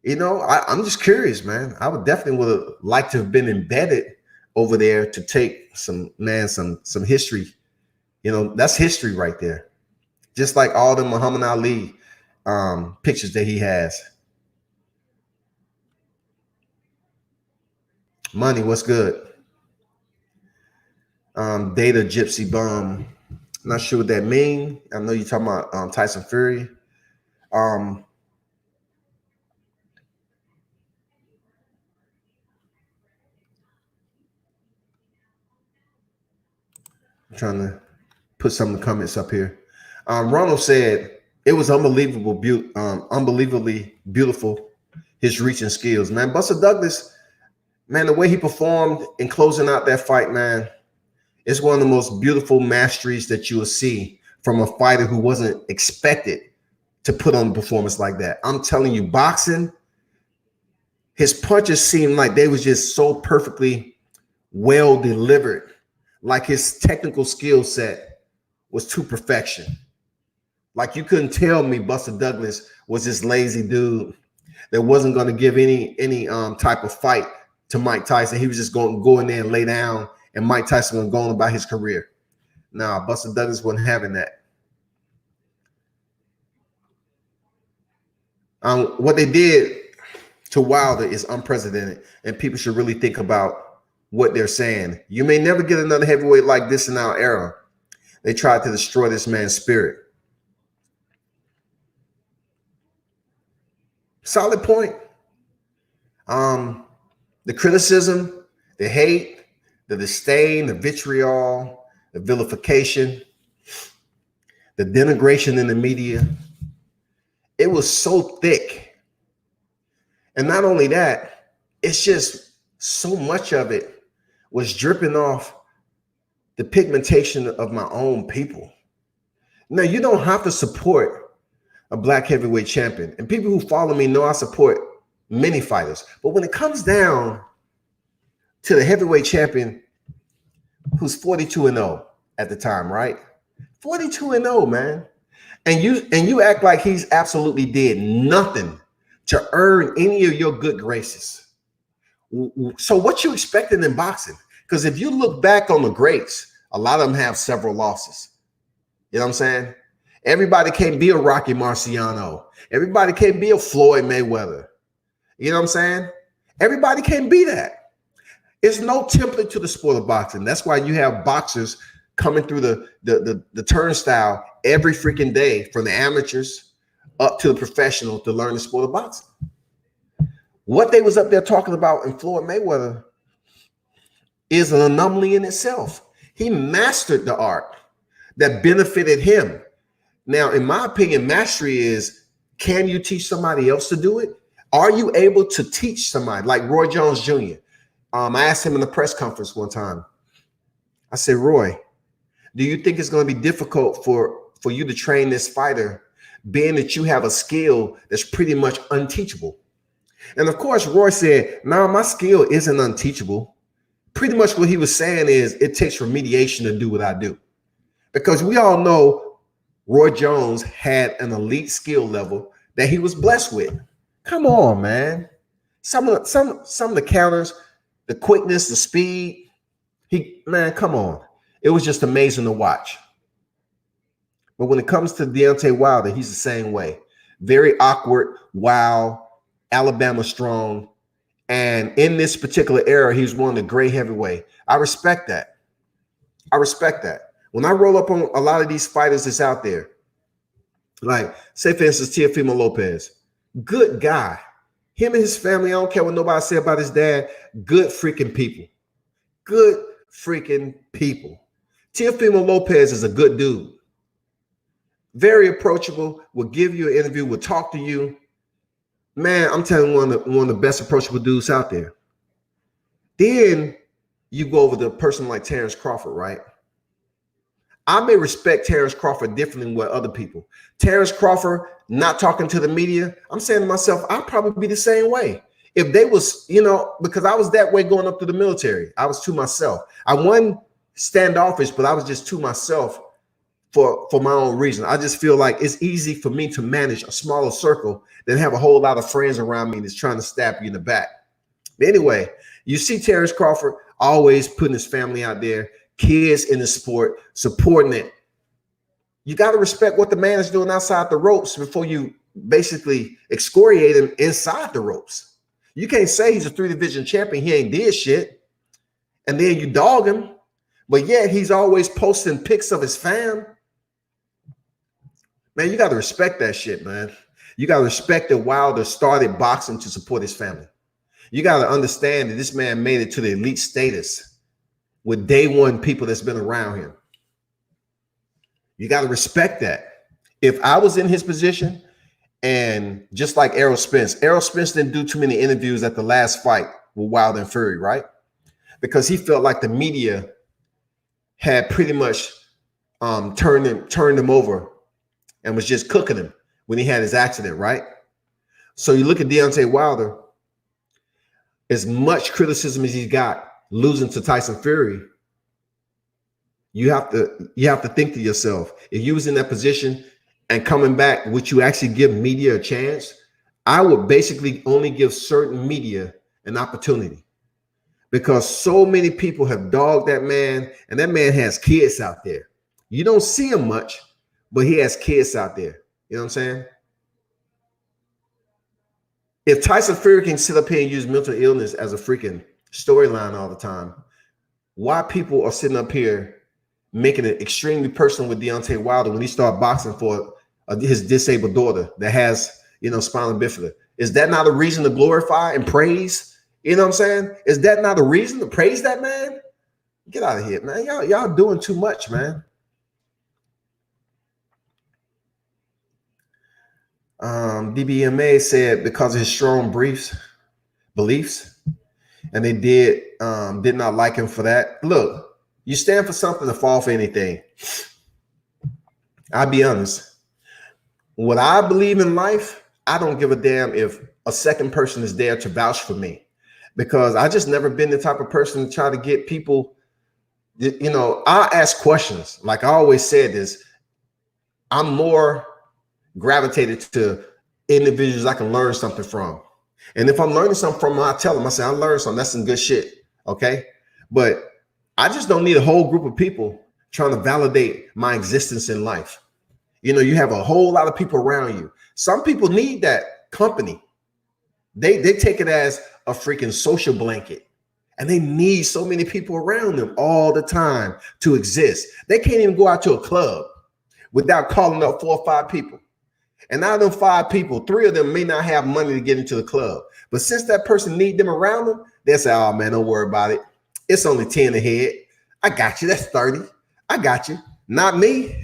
A: you know, I'm just curious, man. I would have liked to have been embedded over there to take some history. You know, that's history right there. Just like all the Muhammad Ali pictures that he has. Money, what's good? Data Gypsy Bum. Not sure what that means. I know you're talking about Tyson Fury. I'm trying to put some of the comments up here. Ronald said it was unbelievably beautiful, his reach and skills. Man, Buster Douglas, man, the way he performed in closing out that fight, man, it's one of the most beautiful masteries that you will see from a fighter who wasn't expected to put on a performance like that. I'm telling you, boxing, his punches seemed like they was just so perfectly well delivered, like his technical skill set was to perfection. Like you couldn't tell me Buster Douglas was this lazy dude that wasn't going to give any type of fight to Mike Tyson. He was just going to go in there and lay down, and Mike Tyson was going about his career. Nah, Buster Douglas wasn't having that. What they did to Wilder is unprecedented, and people should really think about what they're saying. You may never get another heavyweight like this in our era. They tried to destroy this man's spirit. Solid point. The criticism, the hate, the disdain, the vitriol, the vilification, the denigration in the media. It was so thick. And not only that, it's just so much of it was dripping off the pigmentation of my own people. Now, you don't have to support a black heavyweight champion. And people who follow me know I support many fighters. But when it comes down to the heavyweight champion who's 42-0 at the time, right? 42-0, man. And you act like he's absolutely did nothing to earn any of your good graces. So what you expecting in boxing? Because if you look back on the greats, a lot of them have several losses. You know what I'm saying? Everybody can't be a Rocky Marciano. Everybody can't be a Floyd Mayweather. You know what I'm saying? Everybody can't be that. It's no template to the sport of boxing. That's why you have boxers coming through the turnstile every freaking day, from the amateurs up to the professional, to learn the sport of boxing. What they was up there talking about in Floyd Mayweather is an anomaly in itself. He mastered the art that benefited him. Now, in my opinion, mastery is, can you teach somebody else to do it? Are you able to teach somebody like Roy Jones Jr.? I asked him in the press conference one time. I said, Roy, do you think it's going to be difficult for you to train this fighter, being that you have a skill that's pretty much unteachable? And of course, Roy said, no, my skill isn't unteachable. Pretty much what he was saying is, it takes remediation to do what I do. Because we all know Roy Jones had an elite skill level that he was blessed with. Come on, man. Some of the counters, the quickness, the speed, man, come on. It was just amazing to watch. But when it comes to Deontay Wilder, he's the same way. Very awkward, wild, Alabama strong. And in this particular era, he was one of the great heavyweight. I respect that. I respect that. When I roll up on a lot of these fighters that's out there, like, say, for instance, Teofimo Lopez, good guy. Him and his family, I don't care what nobody say about his dad, good freaking people. Good freaking people. Teofimo Lopez is a good dude. Very approachable, will give you an interview, will talk to you. Man, I'm telling you, one of the best approachable dudes out there. Then you go over to a person like Terrence Crawford, right? I may respect Terrence Crawford differently than what other people. Terrence Crawford not talking to the media, I'm saying to myself, I'd probably be the same way. If they was, because I was that way going up to the military. I was to myself. I wasn't standoffish, but I was just to myself for my own reason. I just feel like it's easy for me to manage a smaller circle than have a whole lot of friends around me that's trying to stab you in the back. But anyway, you see Terrence Crawford always putting his family out there, kids in the sport, supporting it. You got to respect what the man is doing outside the ropes before you basically excoriate him inside the ropes. You can't say he's a 3-division champion, he ain't did shit, and then you dog him, but yet he's always posting pics of his fam. Man, you got to respect that shit, man. You got to respect that Wilder started boxing to support his family. You got to understand that this man made it to the elite status with day one people that's been around him. You got to respect that. If I was in his position, and just like Errol Spence didn't do too many interviews at the last fight with Wilder and Fury, right? Because he felt like the media had pretty much turned him over and was just cooking him when he had his accident, right? So you look at Deontay Wilder, as much criticism as he's got losing to Tyson Fury, you have to think to yourself, if you was in that position and coming back, would you actually give media a chance? I would basically only give certain media an opportunity, because so many people have dogged that man, and that man has kids out there. You don't see him much, but he has kids out there. You know what I'm saying? If Tyson Fury can sit up here and use mental illness as a freaking storyline all the time, why people are sitting up here making it extremely personal with Deontay Wilder when he started boxing for his disabled daughter that has, spinal bifida? Is that not a reason to glorify and praise? You know what I'm saying? Is that not a reason to praise that man? Get out of here, man. Y'all doing too much, man. DBMA said because of his strong beliefs, and they did not like him for that. Look, you stand for something to fall for anything. I'll be honest. What I believe in life, I don't give a damn if a second person is there to vouch for me, because I just never been the type of person to try to get people, I ask questions. Like I always said this, I'm more gravitated to individuals I can learn something from. And if I'm learning something from them, I tell them, I say, I learned something. That's some good shit. Okay. But I just don't need a whole group of people trying to validate my existence in life. You know, you have a whole lot of people around you. Some people need that company. They take it as a freaking social blanket. And they need so many people around them all the time to exist. They can't even go out to a club without calling up 4 or 5 people. And out of them 5 people, 3 of them may not have money to get into the club. But since that person need them around them, they say, oh man, don't worry about it. It's only 10 ahead. I got you. That's 30. I got you. Not me.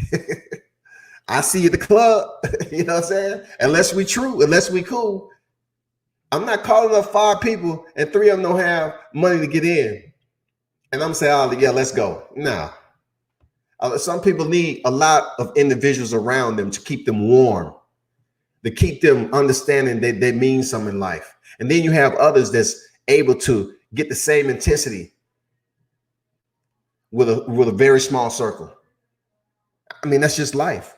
A: I see you at the club. You know what I'm saying? Unless we true, unless we cool. I'm not calling up 5 people and 3 of them don't have money to get in. And I'm saying, oh, yeah, let's go. Nah. Some people need a lot of individuals around them to keep them warm, to keep them understanding that they mean something in life. And then you have others that's able to get the same intensity with a very small circle. I mean, that's just life.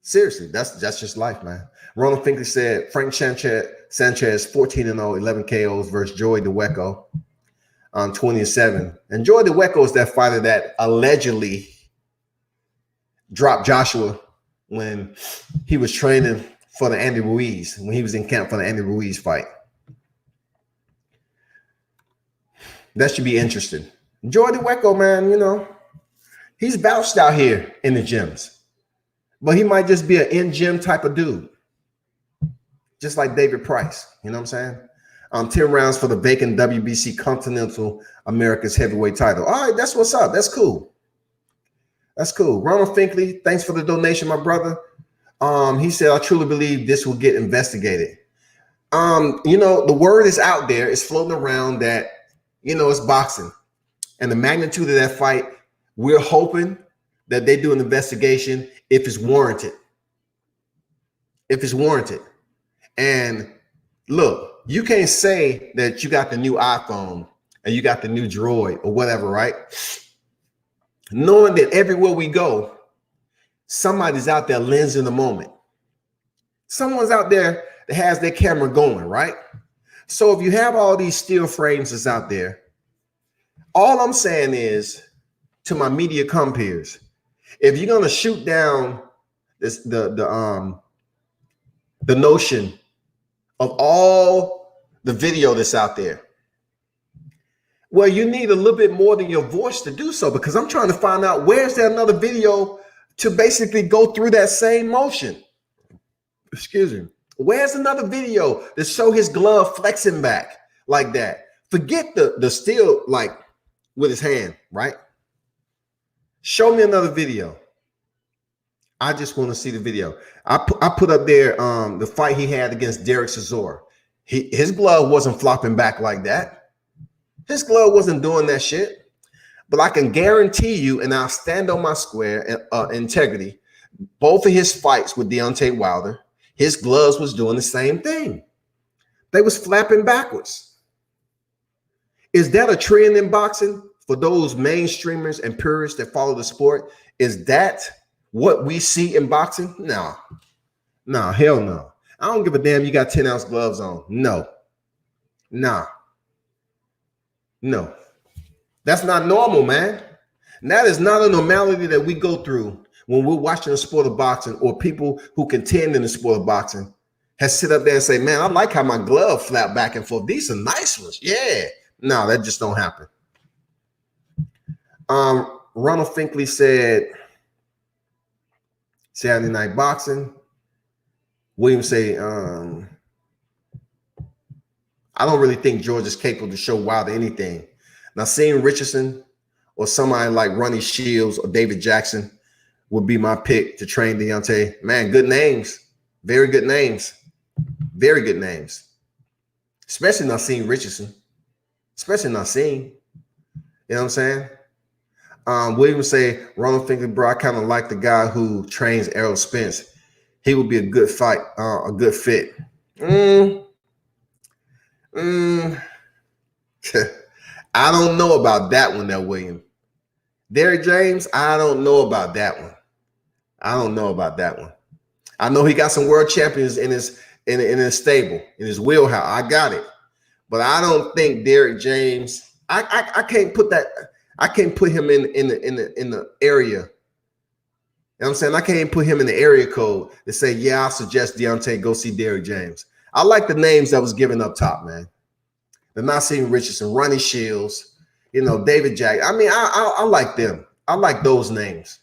A: Seriously, that's just life, man. Ronald Finkley said Frank Sanchez 14-0, 11 KOs versus Joey DeWeco on 20-7. And Joey DeWeco is that fighter that allegedly dropped Joshua when he was training for the Andy Ruiz, when he was in camp for the Andy Ruiz fight. That should be interesting. Joey DeWeco, man, you know, he's vouched out here in the gyms. But he might just be an in-gym type of dude. Just like David Price. You know what I'm saying? 10 rounds for the vacant WBC Continental America's heavyweight title. All right, that's what's up. That's cool. That's cool. Ronald Finkley, thanks for the donation, my brother. He said, I truly believe this will get investigated. You know, the word is out there. It's floating around that, you know, it's boxing. And the magnitude of that fight, we're hoping that they do an investigation if it's warranted. If it's warranted. And look, you can't say that you got the new iPhone and you got the new Droid or whatever, right? Knowing that everywhere we go, somebody's out there lensing the moment. Someone's out there that has their camera going, right? So if you have all these still frames that's out there, all I'm saying is to my media compeers, if you're gonna shoot down this the notion of all the video that's out there, well, you need a little bit more than your voice to do so, because I'm trying to find out where's there another video to basically go through that same motion. Excuse me. Where's another video to show his glove flexing back like that? Forget the still like with his hand, right? Show me another video. I just want to see the video. I put up there the fight he had against Derek Chisora. His glove wasn't flopping back like that. His glove wasn't doing that shit. But I can guarantee you, and I'll stand on my square integrity, both of his fights with Deontay Wilder, his gloves was doing the same thing. They was flapping backwards. Is that a trend in boxing for those mainstreamers and purists that follow the sport? Is that what we see in boxing? No, hell no. I don't give a damn you got 10-ounce gloves on. No. That's not normal, man. And that is not a normality that we go through when we're watching the sport of boxing, or people who contend in the sport of boxing has sit up there and say, man, I like how my glove flap back and forth. These are nice ones. Yeah. No, that just don't happen. Ronald Finkley said, Saturday Night Boxing. William say, I don't really think George is capable to show Wilder anything. Now, seeing Richardson or somebody like Ronnie Shields or David Jackson would be my pick to train Deontay. Man, good names. Very good names. Very good names. Especially not seeing Richardson. Especially not seeing. You know what I'm saying? William say, Ronald Finkley, bro, I kind of like the guy who trains Errol Spence. He would be a good fight, a good fit. I don't know about that one there, William. Derrick James, I don't know about that one. I know he got some world champions in his stable, in his wheelhouse. I got it. But I don't think Derrick James, I can't put that, I can't put him in the area. You know know what I'm saying? I can't even put him in the area code to say, yeah, I suggest Deontay go see Derrick James. I like the names that was given up top, man. The Nassim Richardson, Ronnie Shields, David Jack. I mean, I like them. I like those names.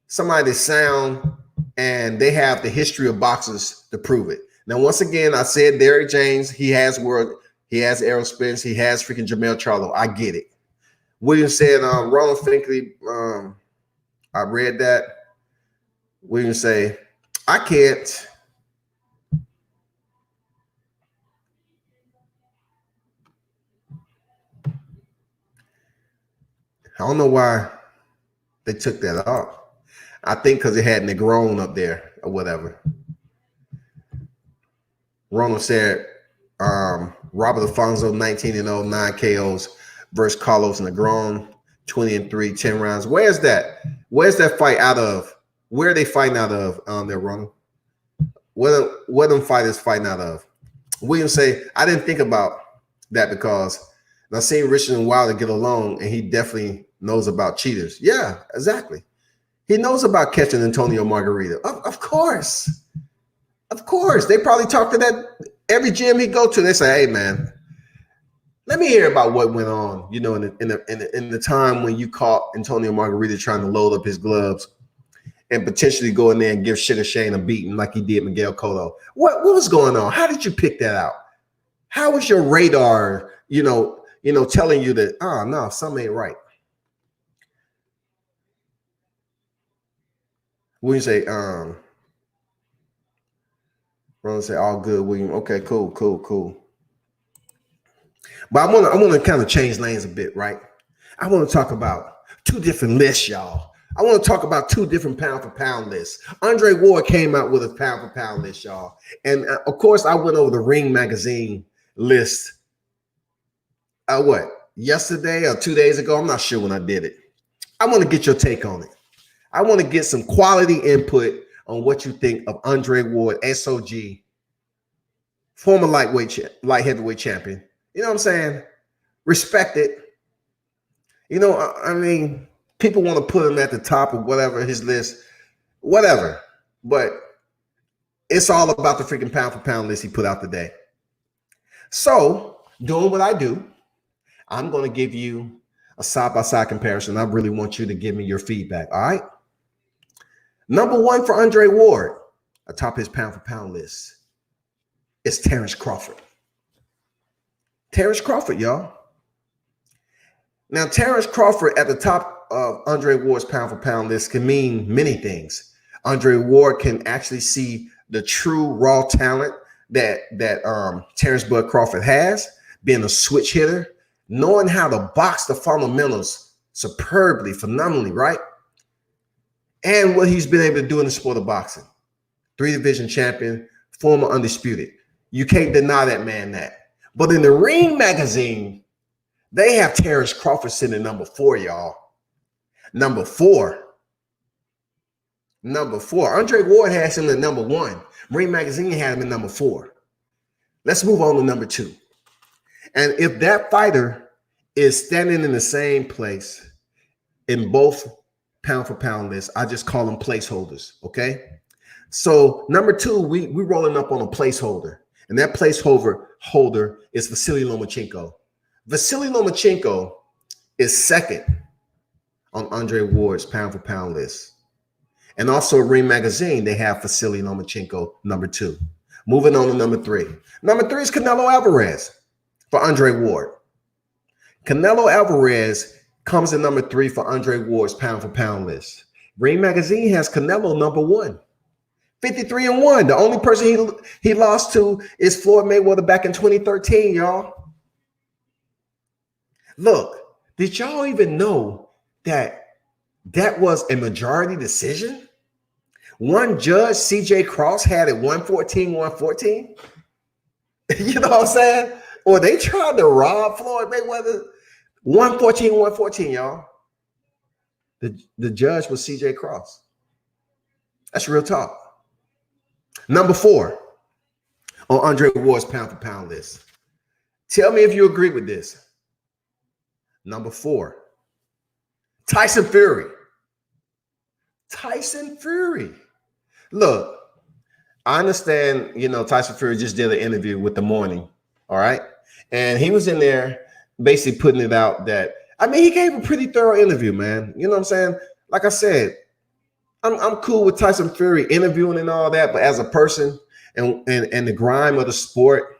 A: Somebody that's sound and they have the history of boxers to prove it. Now, once again, I said Derrick James, he has Errol Spence, he has freaking Jermell Charlo. I get it. William said Ronald Finkley, I read that. William say, I can't. I don't know why they took that off. I think because it had Negron up there or whatever. Ronald said, Robert Alfonso, 19-0, 9 KOs versus Carlos Negron, 20-3, 10 rounds. Where's that? Where's that fight out of? Where are they fighting out of there, Ronald? Where them fighters fighting out of? William say, I didn't think about that because I've seen Richard and Wilder get along, and he definitely knows about cheaters. Yeah, exactly. He knows about catching Antonio Margarita. Of course. Of course. They probably talk to that every gym he go to. They say, hey, man, let me hear about what went on, in the time when you caught Antonio Margarita trying to load up his gloves and potentially go in there and give Sugar Shane a beating like he did Miguel Cotto. What was going on? How did you pick that out? How was your radar, telling you that, no, something ain't right? William say, Ron say, all good, William. Okay, cool. But I want to kind of change lanes a bit, right? I want to talk about two different lists, y'all. I want to talk about two different pound-for-pound lists. Andre Ward came out with a pound-for-pound list, y'all. And, of course, I went over the Ring Magazine list, yesterday or 2 days ago? I'm not sure when I did it. I want to get your take on it. I want to get some quality input on what you think of Andre Ward, SOG, former light heavyweight champion. You know what I'm saying? Respect it. I mean, people want to put him at the top of whatever his list, whatever. But it's all about the freaking pound-for-pound list he put out today. So, doing what I do, I'm going to give you a side-by-side comparison. I really want you to give me your feedback, all right? Number one for Andre Ward, atop his pound-for-pound list, is Terrence Crawford. Terrence Crawford, y'all. Now, Terrence Crawford at the top of Andre Ward's pound-for-pound list can mean many things. Andre Ward can actually see the true raw talent that Terrence Bud Crawford has, being a switch hitter, knowing how to box the fundamentals superbly, phenomenally, right? And what he's been able to do in the sport of boxing. 3-division champion, former undisputed. You can't deny that man that. But in the Ring Magazine, they have Terrence Crawford sitting at number 4, y'all. Number 4. Andre Ward has him at number 1. Ring Magazine had him at number 4. Let's move on to number 2. And if that fighter is standing in the same place in both pound-for-pound lists, I just call them placeholders, okay? So number 2, we rolling up on a placeholder. And that placeholder is Vasily Lomachenko. Vasily Lomachenko is second on Andre Ward's pound-for-pound list. And also Ring Magazine, they have Vasily Lomachenko number 2. Moving on to number 3. Number 3 is Canelo Alvarez for Andre Ward. Canelo Alvarez comes in number 3 for Andre Ward's pound-for-pound list. Ring Magazine has Canelo number 1. 53-1. The only person he lost to is Floyd Mayweather back in 2013, y'all. Look, did y'all even know that was a majority decision? One judge, CJ Cross, had it 114-114. You know what I'm saying? Or they tried to rob Floyd Mayweather 114-114, y'all. The judge was CJ Cross. That's real talk. Number 4 on Andre Ward's pound-for-pound list. Tell me if you agree with this. Number 4, Tyson Fury. Tyson Fury. Look, I understand, Tyson Fury just did an interview with The Morning, all right? And he was in there basically putting it out that, he gave a pretty thorough interview, man. You know what I'm saying? Like I said, I'm cool with Tyson Fury interviewing and all that, but as a person and the grime of the sport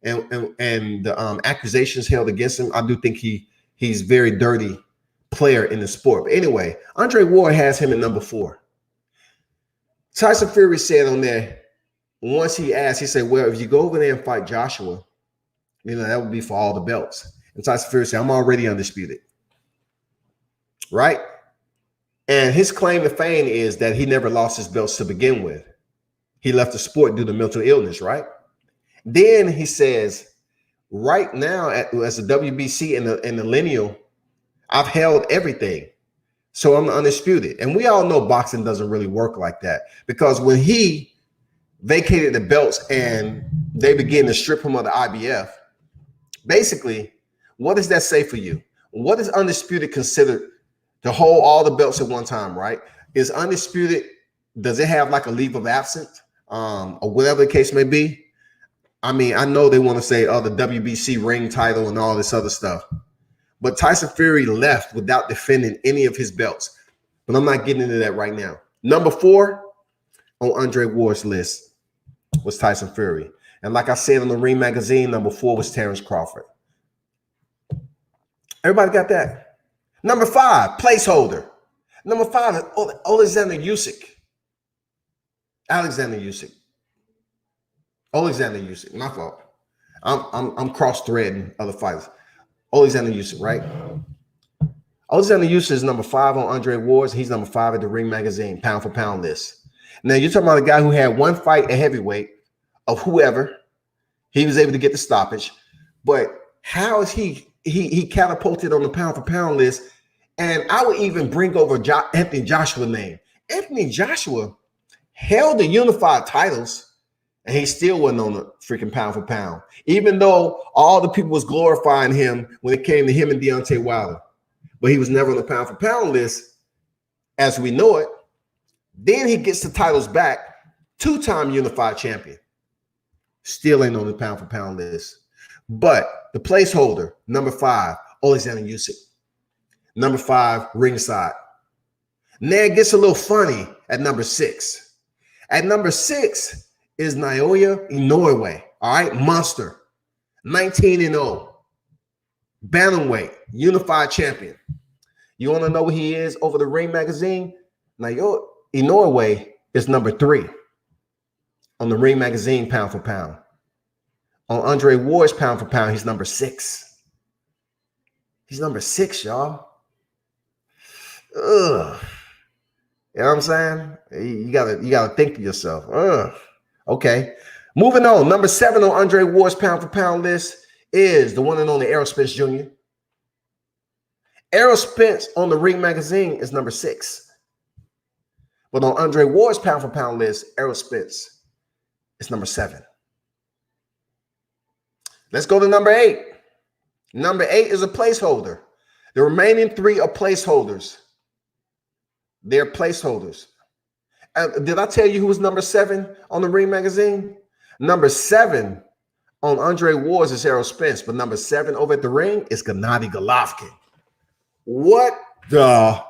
A: and the accusations held against him, I do think he's very dirty player in the sport. But anyway, Andre Ward has him at number 4. Tyson Fury said on there, once he asked, he said, well, if you go over there and fight Joshua, that would be for all the belts. And Tyson Fury said, I'm already undisputed. Right? And his claim to fame is that he never lost his belts to begin with. He left the sport due to mental illness, right? Then he says, right now, as the WBC and the lineal, I've held everything. So I'm undisputed. And we all know boxing doesn't really work like that, because when he vacated the belts and they began to strip him of the IBF, basically, what does that say for you? What is undisputed considered to hold all the belts at one time, right? Is undisputed, does it have like a leave of absence or whatever the case may be? I know they want to say, the WBC ring title and all this other stuff. But Tyson Fury left without defending any of his belts. But I'm not getting into that right now. Number 4 on Andre Ward's list was Tyson Fury. And like I said on the Ring Magazine, number 4 was Terrence Crawford. Everybody got that? Number 5, placeholder. Number 5 is Alexander Usyk. Alexander Usyk, my fault. I'm cross-threading other fighters. Alexander Usyk, right? Alexander Usyk is number 5 on Andre Ward's. He's number 5 at the Ring Magazine pound for pound list. Now you're talking about a guy who had one fight at heavyweight of whoever. He was able to get the stoppage, but how is he catapulted on the pound for pound list? And I would even bring over Anthony Joshua's name. Anthony Joshua held the unified titles, and he still wasn't on the freaking pound for pound, even though all the people was glorifying him when it came to him and Deontay Wilder. But he was never on the pound for pound list as we know it. Then he gets the titles back, 2-time unified champion. Still ain't on the pound for pound list. But the placeholder, number 5, Alexander Usyk. Number 5, ringside. Now it gets a little funny at number 6. At number 6 is Naoya Inoue, all right? Monster, 19-0. Bantamweight, unified champion. You want to know what he is over the Ring Magazine? Naoya Inoue is number 3 on the Ring Magazine pound for pound. On Andre Ward's pound for pound, he's number 6. He's number 6, y'all. Ugh. You know what I'm saying? You gotta think to yourself. Ugh. Okay. Moving on. Number 7 on Andre Ward's pound for pound list is the one and only Errol Spence Jr. Errol Spence on the Ring Magazine is number 6. But on Andre Ward's pound for pound list, Errol Spence is number 7. Let's go to number 8. Number 8 is a placeholder. The remaining 3 are placeholders. They're placeholders. Did I tell you who was number 7 on the Ring Magazine? Number 7 on Andre Ward's is Errol Spence, but number 7 over at the Ring is Gennady Golovkin. What the?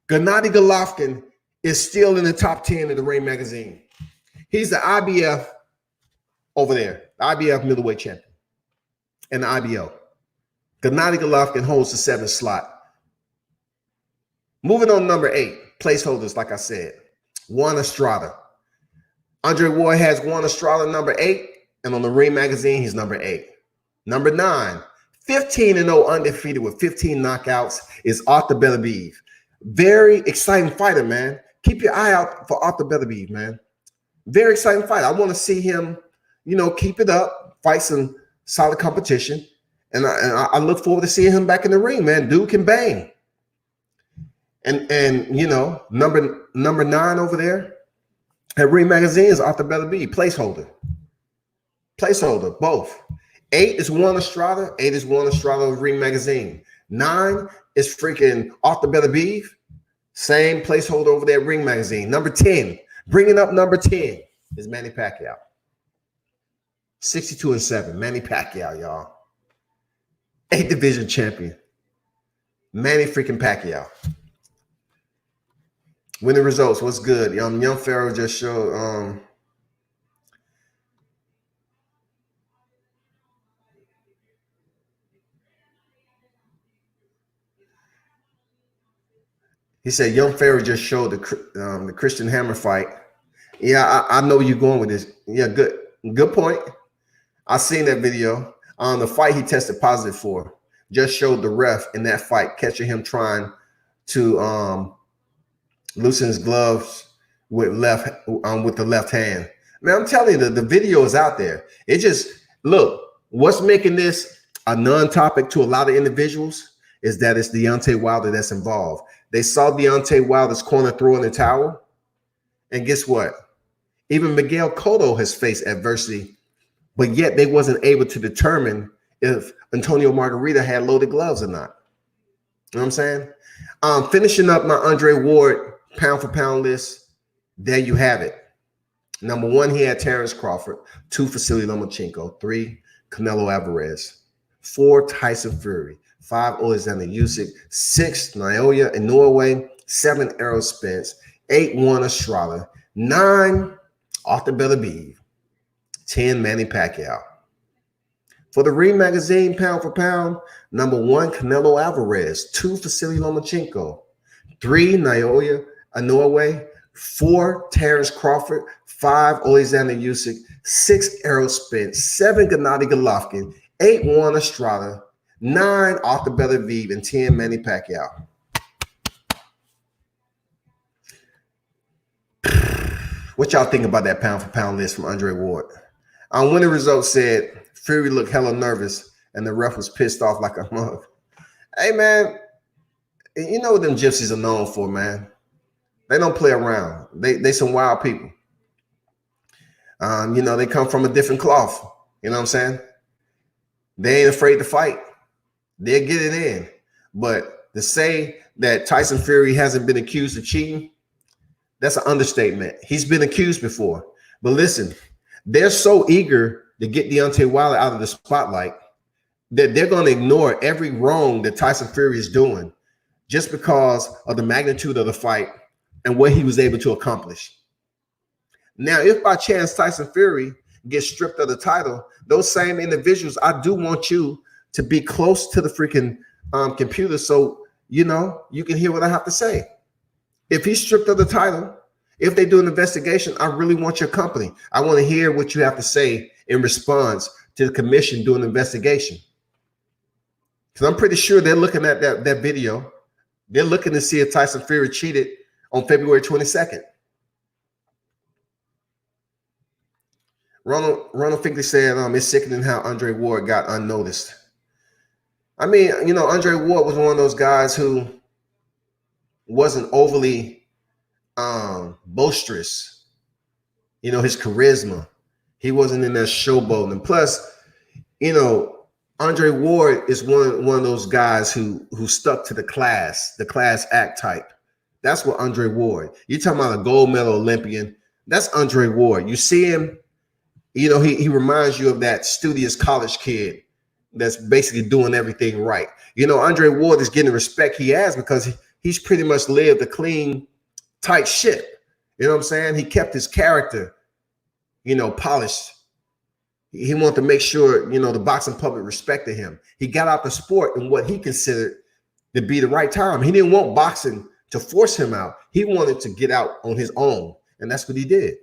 A: Gennady Golovkin is still in the top 10 of the Ring Magazine. He's the IBF over there, the IBF middleweight champion, and the IBO. Gennady Golovkin holds the 7th slot. Moving on, number 8, placeholders, like I said, Juan Estrada. Andre Ward has Juan Estrada number 8, and on the Ring Magazine, he's number 8. Number 9, 15-0 undefeated with 15 knockouts is Arthur Beterbiev. Very exciting fighter, man. Keep your eye out for Arthur Beterbiev, man. Very exciting fighter. I want to see him, keep it up, fight some solid competition. And I look forward to seeing him back in the ring, man. Dude can bang. And number 9 over there at Ring Magazine is Arthur Beterbiev, placeholder. Placeholder, both. 8 is Juan Estrada. 8 is Juan Estrada of Ring Magazine. 9 is freaking Arthur Beterbiev. Same placeholder over there, Ring Magazine. Number 10, bringing up number 10 is Manny Pacquiao. 62-7, Manny Pacquiao, y'all. 8th division champion, Manny freaking Pacquiao. Winning results, what's good? Young Pharaoh just showed. He said Young Pharaoh just showed the Christian Hammer fight. Yeah, I know where you're going with this. Yeah, good point. I seen that video. The fight he tested positive for just showed the ref in that fight catching him trying to loosen his gloves with the left hand. Man, I'm telling you, the video is out there. It just look what's making this a non-topic to a lot of individuals is that it's Deontay Wilder that's involved. They saw Deontay Wilder's corner throw in the towel, and guess what? Even Miguel Cotto has faced adversity, but yet they wasn't able to determine if Antonio Margarita had loaded gloves or not. You know what I'm saying? Finishing up my Andre Ward pound for pound list, there you have it. Number 1, he had Terrence Crawford. 2, Vasily Lomachenko. 3, Canelo Alvarez. 4, Tyson Fury. 5, Alexander Usyk. 6, Naoya Inoue. 7, Errol Spence. 8, Juan Estrada. 9, Arthur Beterbiev. 10, Manny Pacquiao. For the Ring Magazine pound for pound, number 1, Canelo Alvarez. 2, Vasily Lomachenko. 3, Naoya Inoue. 4, Terrence Crawford. 5, Alexander Usyk. 6, Errol Spence. 7, Gennady Golovkin. 8, Juan Estrada. 9, Arthur Beterbiev. And 10, Manny Pacquiao. What y'all think about that pound for pound list from Andre Ward? Winning results said Fury looked hella nervous and the ref was pissed off like a mug. Hey, man, you know what them gypsies are known for, man. They don't play around. They some wild people. They come from a different cloth. You know what I'm saying? They ain't afraid to fight. They'll get it in. But to say that Tyson Fury hasn't been accused of cheating, that's an understatement. He's been accused before. But listen, they're so eager to get Deontay Wilder out of the spotlight that they're going to ignore every wrong that Tyson Fury is doing just because of the magnitude of the fight and what he was able to accomplish. Now, if by chance Tyson Fury gets stripped of the title, those same individuals, I do want you to be close to the freaking computer so, you can hear what I have to say. If he's stripped of the title, if they do an investigation, I really want your company. I want to hear what you have to say in response to the commission doing an investigation. Because I'm pretty sure they're looking at that video. They're looking to see if Tyson Fury cheated on February 22nd. Ronald Finkley said, it's sickening how Andre Ward got unnoticed. I mean, Andre Ward was one of those guys who wasn't overly boisterous. His charisma. He wasn't in that showboating. And plus, Andre Ward is one of those guys who stuck to the class act type. That's what Andre Ward. You're talking about a gold medal Olympian. That's Andre Ward. You see him, he reminds you of that studious college kid that's basically doing everything right. Andre Ward is getting the respect he has because he's pretty much lived a clean, tight ship. You know what I'm saying? He kept his character, polished. He wanted to make sure, the boxing public respected him. He got out the sport in what he considered to be the right time. He didn't want boxing to force him out. He wanted to get out on his own, and that's what he did.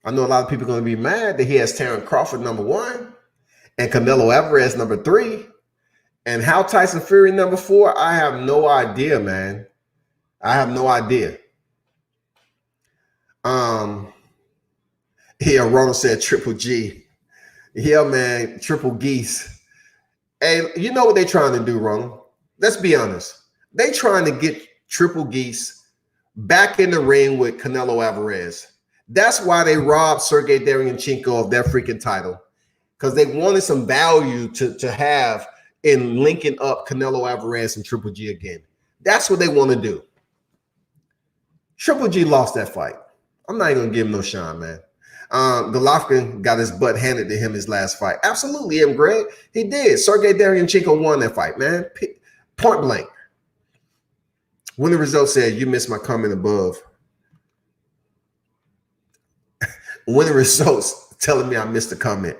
A: I know a lot of people are going to be mad that he has Terrence Crawford number 1 and Canelo Alvarez number 3. And how Tyson Fury number 4, I have no idea, man. I have no idea. Here, Ronald said Triple G. Yeah, man, Triple Geese. Hey, you know what they're trying to do, Ronald? Let's be honest. They trying to get Triple Geese back in the ring with Canelo Alvarez. That's why they robbed Sergey Derevyanchenko of their freaking title, because they wanted some value to have in linking up Canelo Alvarez and Triple G again. That's what they want to do. Triple G lost that fight. I'm not even going to give him no shine, man. Golovkin got his butt handed to him his last fight. Absolutely, Greg. He did. Sergey Derevyanchenko won that fight, man. Point blank. When the result said, you missed my comment above. When the results telling me I missed the comment.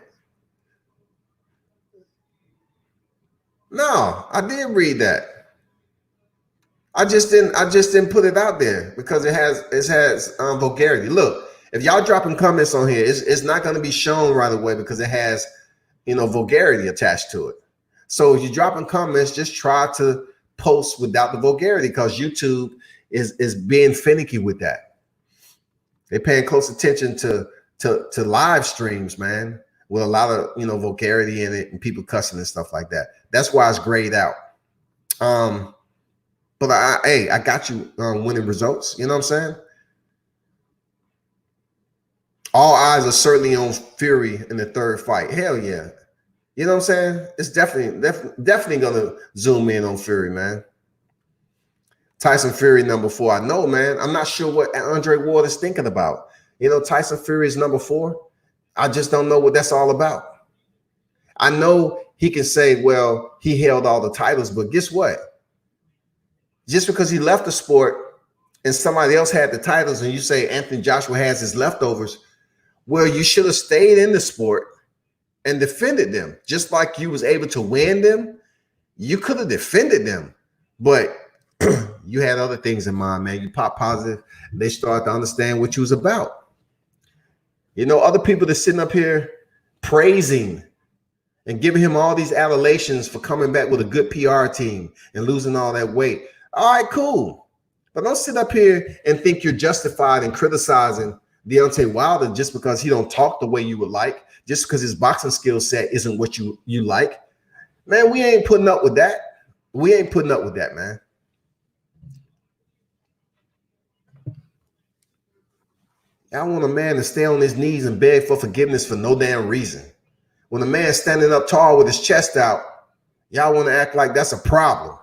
A: No, I did read that. I just didn't put it out there because it has vulgarity. Look, if y'all dropping comments on here, it's not going to be shown right away because it has, vulgarity attached to it. So if you're dropping comments, just try to post without the vulgarity because YouTube is being finicky with that. They're paying close attention to live streams, man, with a lot of vulgarity in it and people cussing and stuff like that. That's why it's grayed out. But I got you winning results. You know what I'm saying? All eyes are certainly on Fury in the third fight. Hell yeah. You know what I'm saying? It's definitely going to zoom in on Fury, man. Tyson Fury number 4. I know, man. I'm not sure what Andre Ward is thinking about. Tyson Fury is number 4. I just don't know what that's all about. I know he can say, well, he held all the titles, but guess what? Just because he left the sport and somebody else had the titles and you say Anthony Joshua has his leftovers, well, you should have stayed in the sport and defended them. Just like you was able to win them, you could have defended them. But you had other things in mind, man. You pop positive. They started to understand what you was about. Other people that's sitting up here praising and giving him all these adulations for coming back with a good PR team and losing all that weight. All right, cool. But don't sit up here and think you're justified in criticizing Deontay Wilder just because he don't talk the way you would like, just because his boxing skill set isn't what you like. Man, we ain't putting up with that. We ain't putting up with that, man. I want a man to stay on his knees and beg for forgiveness for no damn reason. When a man's standing up tall with his chest out, y'all want to act like that's a problem.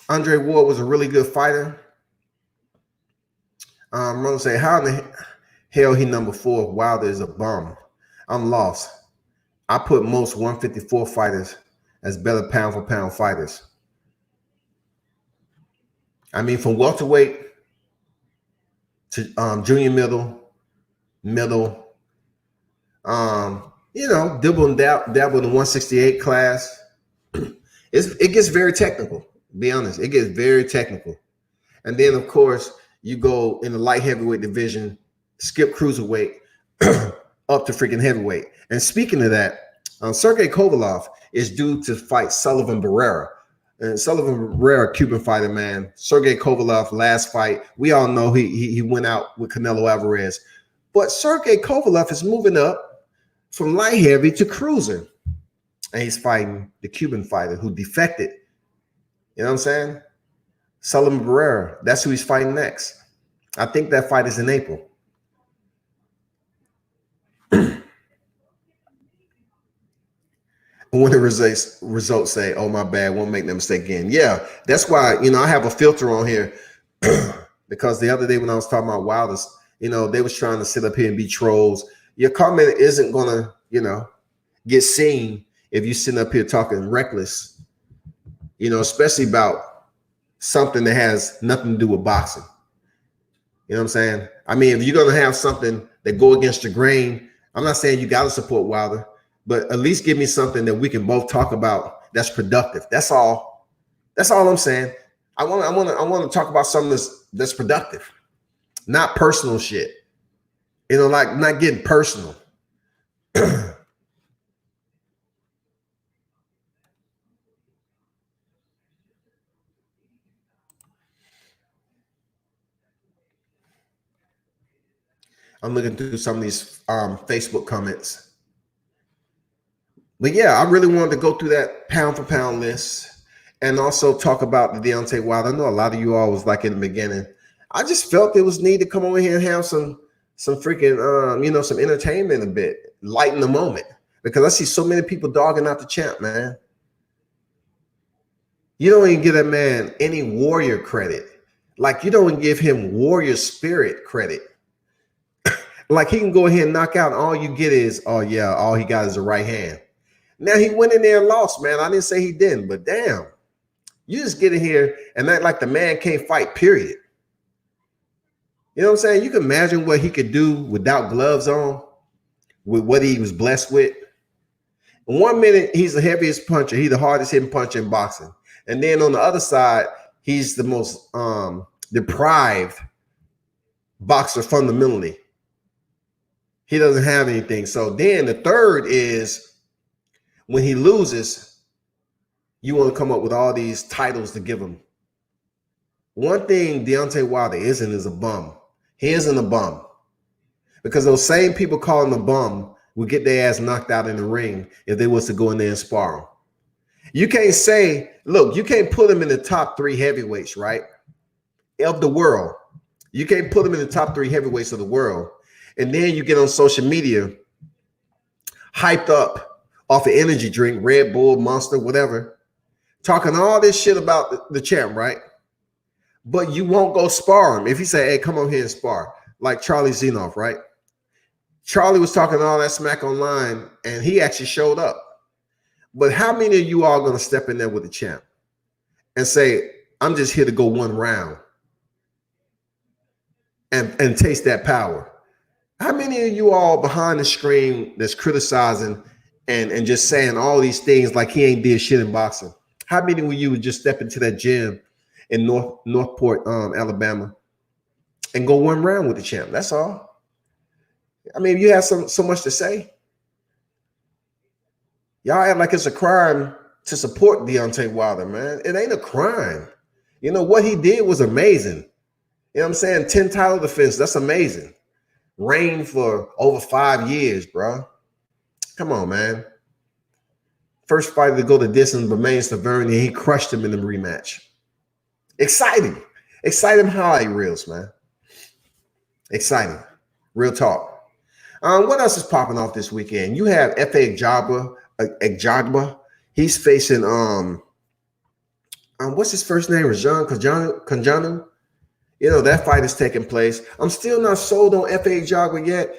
A: Andre Ward was a really good fighter. I'm going to say, how in the hell he number 4? Wilder is a bum. I'm lost. I put most 154 fighters as better pound for pound fighters. I mean, from welterweight to junior middle, dabble in the 168 class. It gets very technical. Be honest, it gets very technical. And then, of course, you go in the light heavyweight division, skip cruiserweight up to freaking heavyweight. And speaking of that, Sergey Kovalev is due to fight Sullivan Barrera. And Sullivan Barrera, Cuban fighter, man. Sergey Kovalev, last fight, we all know he went out with Canelo Alvarez. But Sergey Kovalev is moving up from light heavy to cruiser. And he's fighting the Cuban fighter who defected. You know what I'm saying? Sullivan Barrera, that's who he's fighting next. I think that fight is in April. When the results say, oh, my bad, won't make that mistake again. Yeah, that's why, I have a filter on here because the other day when I was talking about Wilder, they was trying to sit up here and be trolls. Your comment isn't going to, get seen if you're sitting up here talking reckless, especially about something that has nothing to do with boxing. You know what I'm saying? I mean, if you're going to have something that go against the grain, I'm not saying you got to support Wilder, but at least give me something that we can both talk about that's productive. That's all. That's all I'm saying. I want to talk about something that's productive, not personal shit. Like not getting personal. I'm looking through some of these Facebook comments. But yeah, I really wanted to go through that pound for pound list and also talk about the Deontay Wilder. I know a lot of you all was like in the beginning. I just felt it was need to come over here and have some freaking, some entertainment a bit, lighten the moment. because I see so many people dogging out the champ, man. You don't even give that man any warrior credit. Like, you don't give him warrior spirit credit. Like, he can go ahead and knock out. All you get is, oh yeah, all he got is a right hand. Now he went in there and lost, man. I didn't say he didn't, but damn, you just get in here and act like the man can't fight, period. You know what I'm saying? You can imagine what he could do without gloves on, with what he was blessed with. 1 minute, he's the heaviest puncher. He's the hardest hitting puncher in boxing. And then on the other side, he's the most deprived boxer fundamentally. He doesn't have anything. So then the third is when he loses, you want to come up with all these titles to give him. One thing Deontay Wilder isn't is a bum. He isn't a bum. Because those same people calling him a bum would get their ass knocked out in the ring if they was to go in there and spar him. You can't say, look, you can't put him in the top 3 heavyweights, right? Of the world. You can't put him in the top 3 heavyweights of the world. And then you get on social media, hyped up off an energy drink, Red Bull, Monster, whatever, talking all this shit about the champ, right? But you won't go spar him. If he say, hey, come on here and spar, like Charlie Zenoff, right? Charlie was talking all that smack online, and he actually showed up. But how many of you are going to step in there with the champ and say, I'm just here to go 1 round and taste that power? How many of you all behind the screen that's criticizing and just saying all these things like he ain't did shit in boxing? How many of you would just step into that gym in Northport, Alabama, and go 1 round with the champ? That's all. I mean, you have so much to say. Y'all act like it's a crime to support Deontay Wilder, man. It ain't a crime. You know, what he did was amazing. You know what I'm saying? 10 title defense, that's amazing. Reigned for over 5 years, bro. Come on, man. First fighter to go the distance, Bermane Stiverne, and he crushed him in the rematch. Exciting. Exciting highlight reels, man. Exciting. Real talk. What else is popping off this weekend? You have F.A. Ajagba. He's facing what's his first name? Rajan Kanjanu. You know, that fight is taking place. I'm still not sold on F.A. Ajagba yet.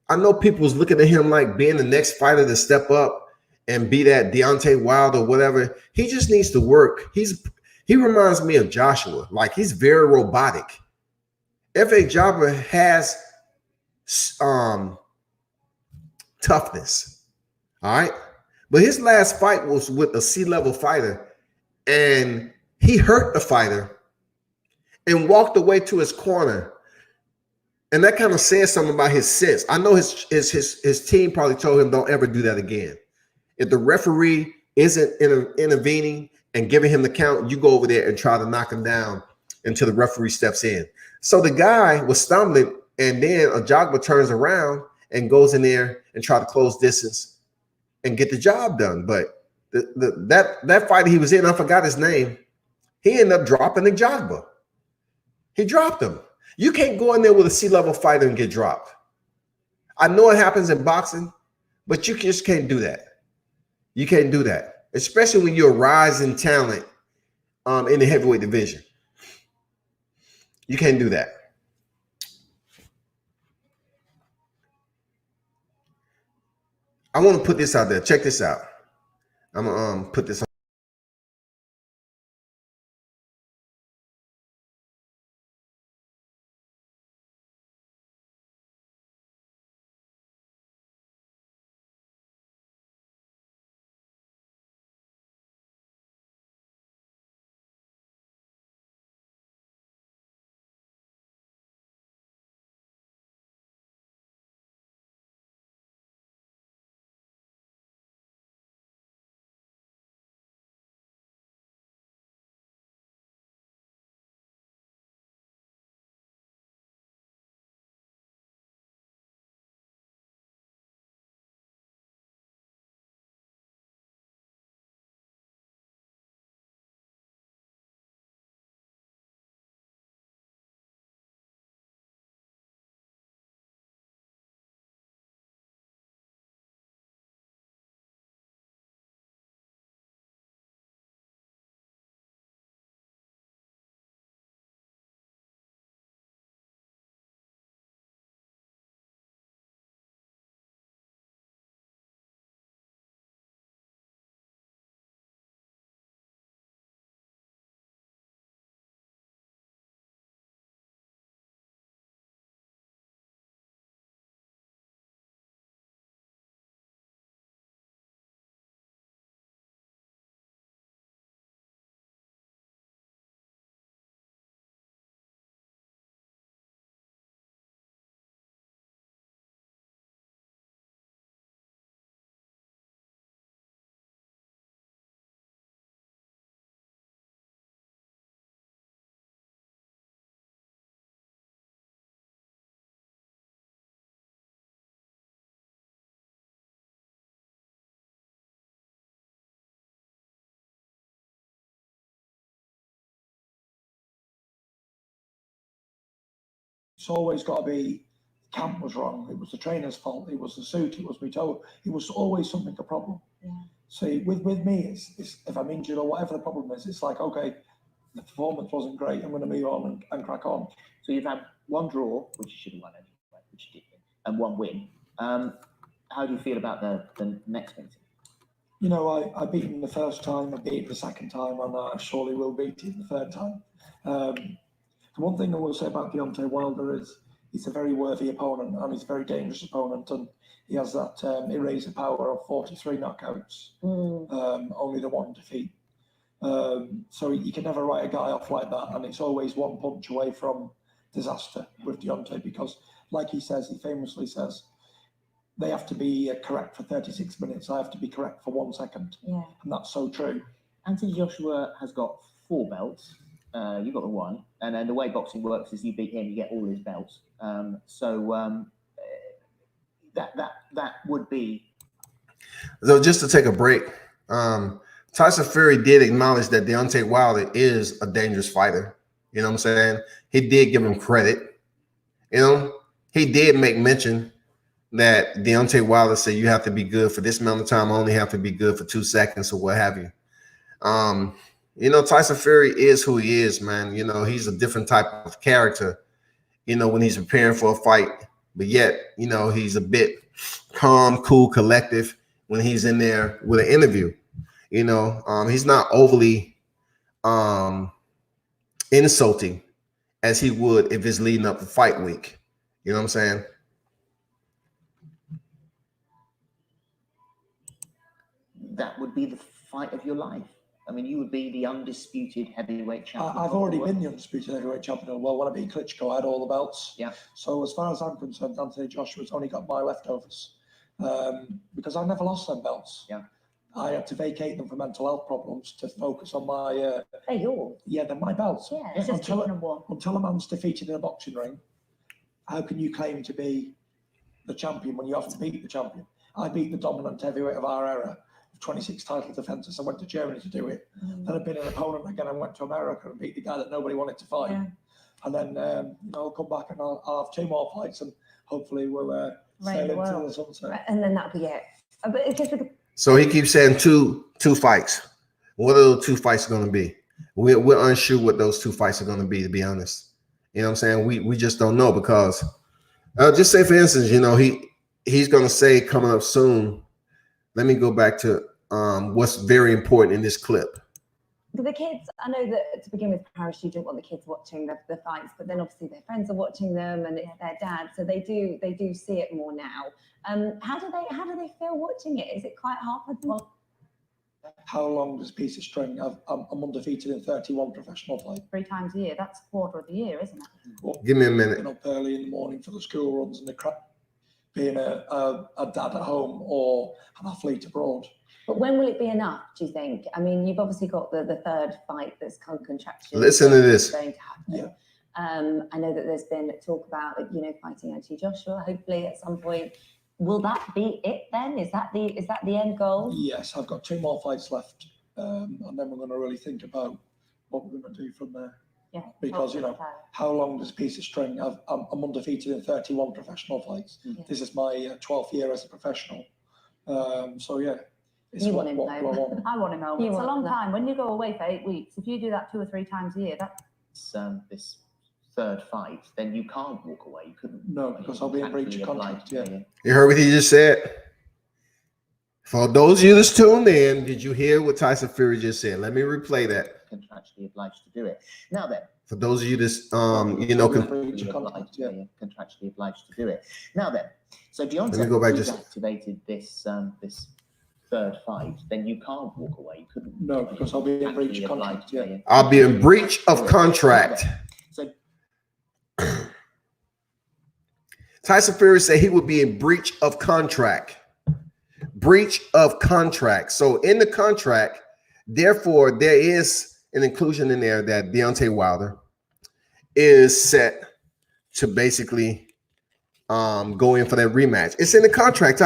A: I know people was looking at him like being the next fighter to step up and be that Deontay Wilder or whatever. He just needs to work. He reminds me of Joshua. Like, he's very robotic. F.A. Ajagba has toughness. All right. But his last fight was with a C-level fighter, and he hurt the fighter and walked away to his corner. And that kind of says something about his sense. I know his team probably told him, don't ever do that again. If the referee isn't intervening and giving him the count, you go over there and try to knock him down until the referee steps in. So the guy was stumbling, and then Ajagba turns around and goes in there and try to close distance and get the job done. But that fight he was in, I forgot his name, he ended up dropping Ajagba. He dropped him. You can't go in there with a C-level fighter and get dropped. I know it happens in boxing, but you just can't do that. You can't do that, especially when you're a rising talent in the heavyweight division. You can't do that. I want to put this out there. Check this out. I'm gonna put this on.
B: always got to be camp was wrong. It was the trainer's fault. It was the suit. It was me toe. It was always something a problem.
C: Yeah.
B: See, with me, it's if I'm injured or whatever the problem is, it's like, okay, the performance wasn't great. I'm going to move on and crack on.
D: So you've had one draw, which you should have won anyway, which you did win, and one win. How do you feel about the next meeting?
B: You know, I beat him the first time, I beat him the second time, and I surely will beat him the third time. The one thing I will say about Deontay Wilder is he's a very worthy opponent, and he's a very dangerous opponent, and he has that eraser power of 43 knockouts, only the one defeat. So you can never write a guy off like that, and it's always one punch away from disaster with Deontay, because like he famously says, they have to be correct for 36 minutes. I have to be correct for 1 second.
C: Yeah.
B: And that's so true.
D: Anthony Joshua has got 4 belts. You've got the 1. And then the way boxing works is you beat him, you get all his belts. That would be.
A: So just to take a break, Tyson Fury did acknowledge that Deontay Wilder is a dangerous fighter. You know what I'm saying? He did give him credit. You know, he did make mention that Deontay Wilder said you have to be good for this amount of time. I only have to be good for 2 seconds or what have you. You know, Tyson Fury is who he is, man. You know, he's a different type of character, you know, when he's preparing for a fight. But yet, you know, he's a bit calm, cool, collective when he's in there with an interview. You know, he's not overly insulting as he would if it's leading up to fight week. You know what I'm saying?
D: That would be the fight of your life. I mean, you would be the undisputed heavyweight champion.
B: I've already been the undisputed heavyweight champion. Well, when I beat Klitschko, I had all the belts.
D: Yeah.
B: So as far as I'm concerned, Anthony Joshua's only got my leftovers, because I never lost them belts.
D: Yeah.
B: I had to vacate them for mental health problems to focus on my.
C: They're yours.
B: Yeah, they're my belts.
C: Yeah, it's just
B: until a man's defeated in a boxing ring, how can you claim to be the champion when you have to beat the champion? I beat the dominant heavyweight of our era. 26 title defenses. I went to Germany to do it. Then I've been an opponent again. I went to America and beat the guy that nobody wanted to fight. Yeah. And then you know, I'll come back and I'll have 2 more fights, and hopefully we'll sail into the sunset.
C: Right. And then that'll be it. But it just
A: so he keeps saying two fights. What are those 2 fights going to be? We're unsure what those 2 fights are going to be honest. You know what I'm saying? We just don't know, because just say, for instance, you know, he's going to say coming up soon. Let me go back to what's very important in this clip.
C: The kids, I know that to begin with, Paris, you didn't want the kids watching the fights, but then obviously their friends are watching them, and it's their dad, so they do see it more now. How do they feel watching it? Is it quite hard for them?
B: How long does a piece of string? I'm undefeated in 31 professional fights.
C: 3 times a year. That's a quarter of the year, isn't it?
B: Well,
A: give me a minute.
B: Getting up early in the morning for the school runs and the crap. Being a dad at home or an athlete abroad.
C: But when will it be enough, do you think? I mean, you've obviously got the 3rd fight that's contractually
A: Listen to this.
C: Going to happen.
B: Yeah.
C: I know that there's been talk about, you know, fighting Anthony Joshua, hopefully at some point. Will that be it then? Is that the end goal?
B: Yes, I've got 2 more fights left. And then we're going to really think about what we're going to do from there.
C: Yeah,
B: because you know, how long does a piece of string? I'm undefeated in 31 professional fights. Yeah. This is my 12th year as a professional. So yeah, it's
C: you
B: what
C: want him
B: I want.
C: I want him home. It's a long time. When you go away for 8 weeks, if you do that 2 or 3 times a year, that's
D: this 3rd fight, then you can't walk away. You couldn't.
B: No, because I'll be in breach of contract. Yeah.
A: You heard what he just said? For those of you that's tuned in, did you hear what Tyson Fury just said? Let me replay that.
D: Contractually obliged to do it. Now then,
A: for those of you that's you know,
D: contractually obliged to do it. Now then, so Deontay activated this 3rd fight, then you can't walk away. You couldn't.
B: No, because I'll be in breach of contract. Yeah.
A: I'll be in breach of contract.
D: So
A: Tyson Fury said he would be in breach of contract. Breach of contract. So in the contract, therefore, there is an inclusion in there that Deontay Wilder is set to basically go in for that rematch. It's in the contract.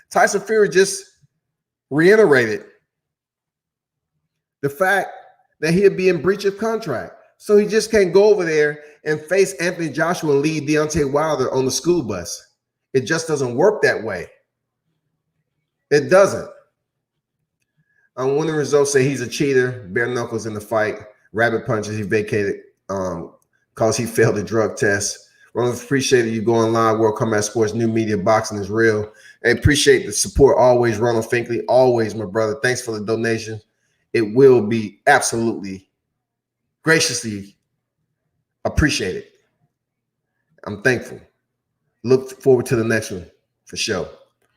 A: Tyson Fury just reiterated the fact that he'd be in breach of contract. So he just can't go over there and face Anthony Joshua and lead Deontay Wilder on the school bus. It just doesn't work that way. It doesn't. When the results say he's a cheater, bare knuckles in the fight, rabbit punches, he vacated because he failed the drug test. Ronald, appreciated you going live. World Combat Sports, new media, boxing is real. I appreciate the support always, Ronald Finkley. Always, my brother. Thanks for the donation. It will be absolutely graciously appreciated. I'm thankful. Look forward to the next one for sure.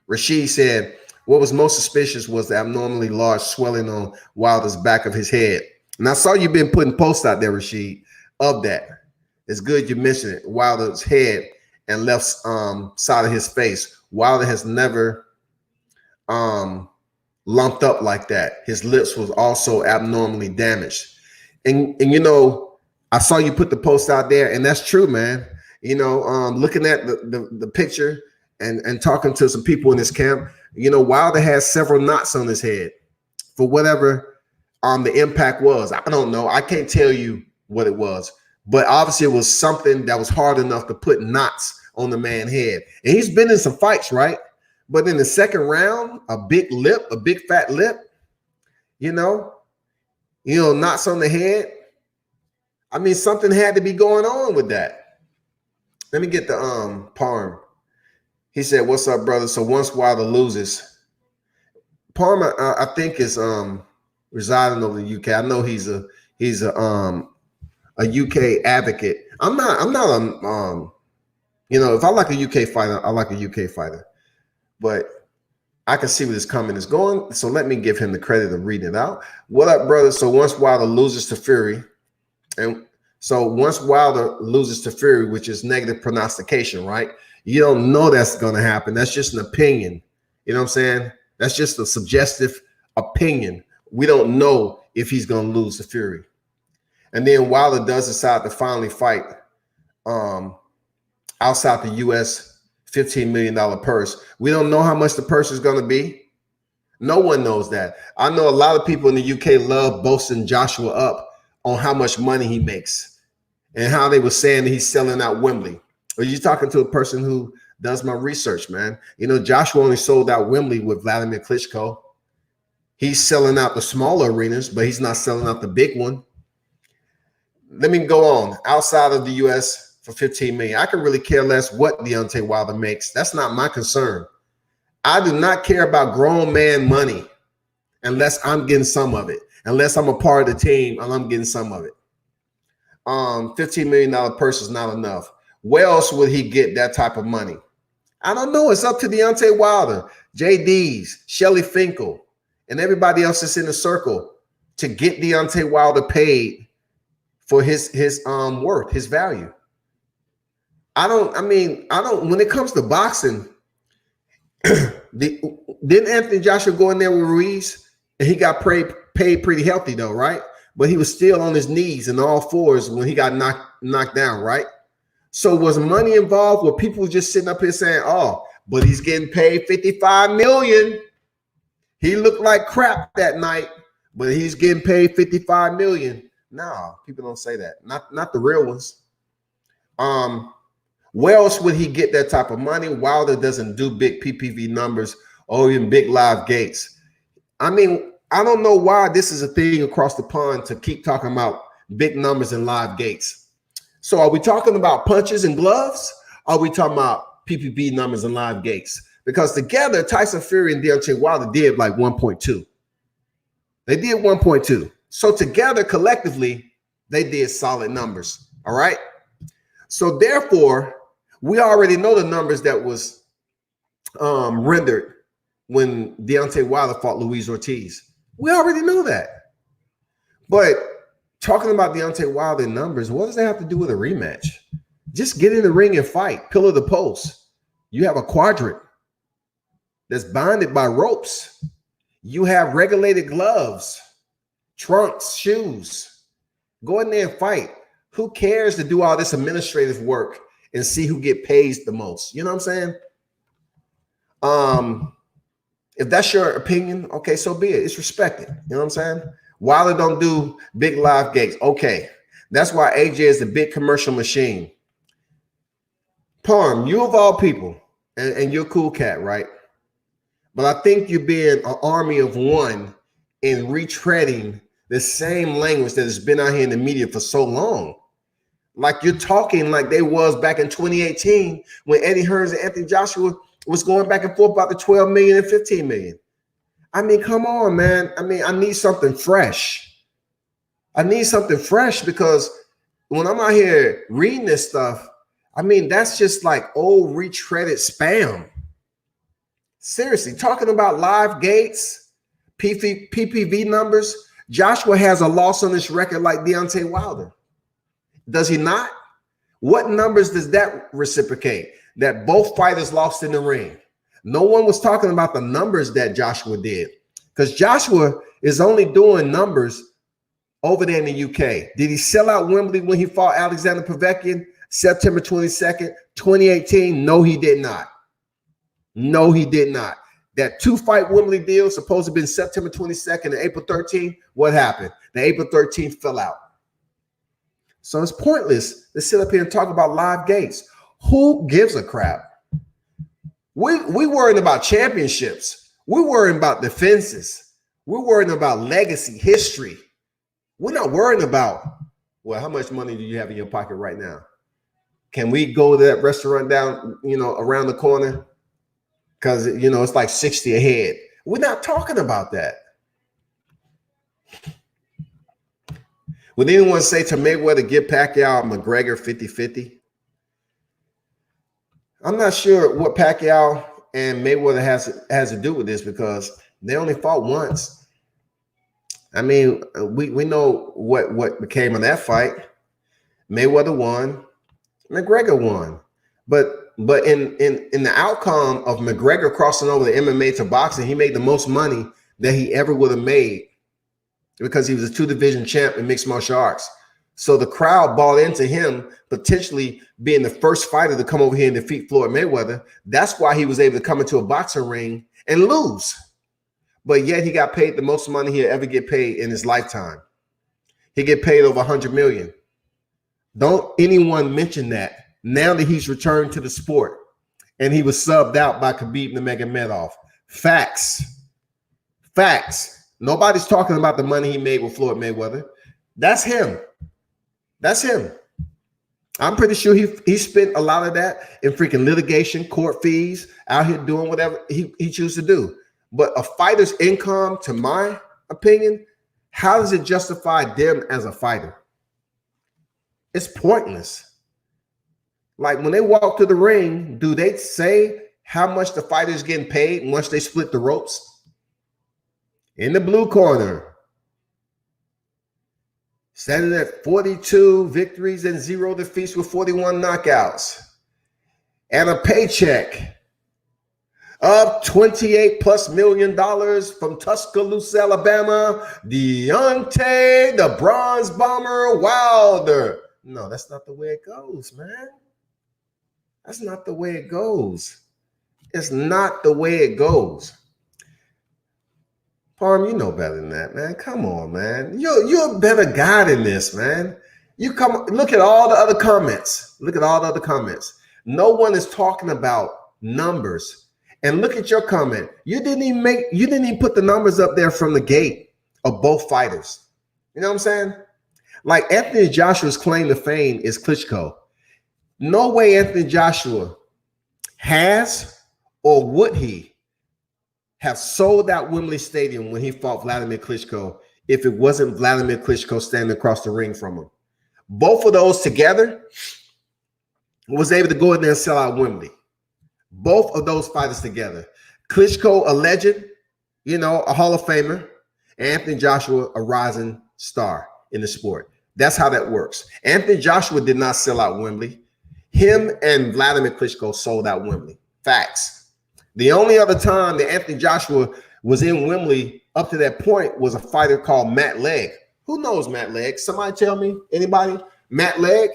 A: Rashid said, what was most suspicious was the abnormally large swelling on Wilder's back of his head. And I saw you've been putting posts out there, Rashid, of that. It's good you mentioned it. Wilder's head and left side of his face. Wilder has never lumped up like that. His lips was also abnormally damaged. And you know, I saw you put the post out there, and that's true, man. You know, looking at the picture and talking to some people in this camp, you know, Wilder has several knots on his head for whatever the impact was. I don't know. I can't tell you what it was, but obviously it was something that was hard enough to put knots on the man's head. And he's been in some fights, right? But in the second round, a big lip, a big fat lip, you know, knots on the head. I mean, something had to be going on with that. Let me get the Parm. He said, "What's up, brother?" So once Wilder loses, Parm, I think is residing over the UK. I know he's a UK advocate. I'm not you know, if I like a UK fighter, I like a UK fighter. But I can see where this comment is going. So let me give him the credit of reading it out. What up, brother? So once Wilder loses to Fury, and so once Wilder loses to Fury, which is negative prognostication, right? You don't know that's going to happen. That's just an opinion. You know what I'm saying? That's just a suggestive opinion. We don't know if he's going to lose to Fury. And then Wilder does decide to finally fight outside the U.S. $15 million purse. We don't know how much the purse is going to be. No one knows that. I know a lot of people in the UK love boasting Joshua up on how much money he makes and how they were saying that he's selling out Wembley. Are you talking to a person who does my research, man? You know, Joshua only sold out Wembley with Vladimir Klitschko. He's selling out the smaller arenas, but he's not selling out the big one. Let me go on. Outside of the U.S. for $15 million. I can really care less what Deontay Wilder makes. That's not my concern. I do not care about grown man money unless I'm getting some of it, unless I'm a part of the team and I'm getting some of it. $15 million purse is not enough. Where else would he get that type of money? I don't know. It's up to Deontay Wilder, JD's, Shelly Finkel, and everybody else that's in the circle to get Deontay Wilder paid for his worth, his value. When it comes to boxing, didn't Anthony Joshua go in there with Ruiz and he got paid pretty healthy though, right? But he was still on his knees and all fours when he got knocked down, right? So was money involved where people were just sitting up here saying, oh, but he's getting paid $55 million. He looked like crap that night, but he's getting paid $55 million. No, people don't say that. Not the real ones. Where else would he get that type of money? Wilder doesn't do big PPV numbers or even big live gates. I mean, I don't know why this is a thing across the pond to keep talking about big numbers and live gates. So are we talking about punches and gloves? Or are we talking about PPV numbers and live gates? Because together, Tyson Fury and Deontay Wilder did like 1.2. They did 1.2. So together, collectively, they did solid numbers. All right. So therefore, we already know the numbers that was rendered when Deontay Wilder fought Luis Ortiz. We already know that. But talking about Deontay Wilder numbers, what does that have to do with a rematch? Just get in the ring and fight, pillar to post. You have a quadrant that's bonded by ropes. You have regulated gloves, trunks, shoes. Go in there and fight. Who cares to do all this administrative work and see who get paid the most? You know what I'm saying? If that's your opinion, okay, so be it. It's respected. You know what I'm saying? Wilder don't do big live gates. Okay. That's why AJ is the big commercial machine. Parm, you of all people, and you're a cool cat, right? But I think you're being an army of one in retreading the same language that has been out here in the media for so long. Like you're talking like they was back in 2018 when Eddie Hearns and Anthony Joshua was going back and forth about the 12 million and 15 million. I mean, come on, man. I mean, I need something fresh. I need something fresh because when I'm out here reading this stuff, I mean, that's just like old retreaded spam. Seriously, talking about live gates, PPV numbers. Joshua has a loss on this record like Deontay Wilder. Does he not? What numbers does that reciprocate? That both fighters lost in the ring. No one was talking about the numbers that Joshua did because Joshua is only doing numbers over there in the UK. Did he sell out Wembley when he fought Alexander Povetkin September 22nd, 2018? No, he did not. No, he did not. That 2-fight Wembley deal supposed to have been September 22nd and April 13th. What happened? The April 13th fell out. So it's pointless to sit up here and talk about live gates. Who gives a crap? We worrying about championships. We're worrying about defenses. We're worrying about legacy, history. We're not worrying about, well, how much money do you have in your pocket right now? Can we go to that restaurant down, around the corner? Because, it's like 60 a head. We're not talking about that. Would anyone say to Mayweather, give Pacquiao McGregor 50-50? I'm not sure what Pacquiao and Mayweather has to do with this because they only fought once. I mean, we know what became of that fight. Mayweather won, McGregor won. But in the outcome of McGregor crossing over the MMA to boxing, he made the most money that he ever would have made because he was a 2-division champ in mixed martial arts. So the crowd bought into him potentially being the first fighter to come over here and defeat Floyd Mayweather. That's why he was able to come into a boxing ring and lose. But yet he got paid the most money he'll ever get paid in his lifetime. He get paid over $100 million. Don't anyone mention that now that he's returned to the sport and he was subbed out by Khabib Nurmagomedov. Facts. Facts. Nobody's talking about the money he made with Floyd Mayweather. That's him. That's him. I'm pretty sure he spent a lot of that in freaking litigation, court fees, out here doing whatever he chooses to do. But a fighter's income, to my opinion, how does it justify them as a fighter? It's pointless. Like when they walk to the ring, do they say how much the fighter's getting paid once they split the ropes? In the blue corner, standing at 42 victories and 0 defeats with 41 knockouts, and a paycheck of $28+ million from Tuscaloosa, Alabama, Deontay the Bronze Bomber Wilder. No, that's not the way it goes, man. That's not the way it goes. It's not the way it goes. Parm, you know better than that, man. Come on, man. You're a better guy than this, man. You come look at all the other comments. Look at all the other comments. No one is talking about numbers. And look at your comment. You didn't even put the numbers up there from the gate of both fighters. You know what I'm saying? Like Anthony Joshua's claim to fame is Klitschko. No way Anthony Joshua has or would he have sold out Wembley Stadium when he fought Vladimir Klitschko if it wasn't Vladimir Klitschko standing across the ring from him. Both of those together was able to go in there and sell out Wembley. Both of those fighters together. Klitschko, a legend, a Hall of Famer, and Anthony Joshua, a rising star in the sport. That's how that works. Anthony Joshua did not sell out Wembley. Him and Vladimir Klitschko sold out Wembley. Facts. The only other time that Anthony Joshua was in Wembley up to that point was a fighter called Matt Legg. Who knows Matt Legg? Somebody tell me? Anybody? Matt Legg?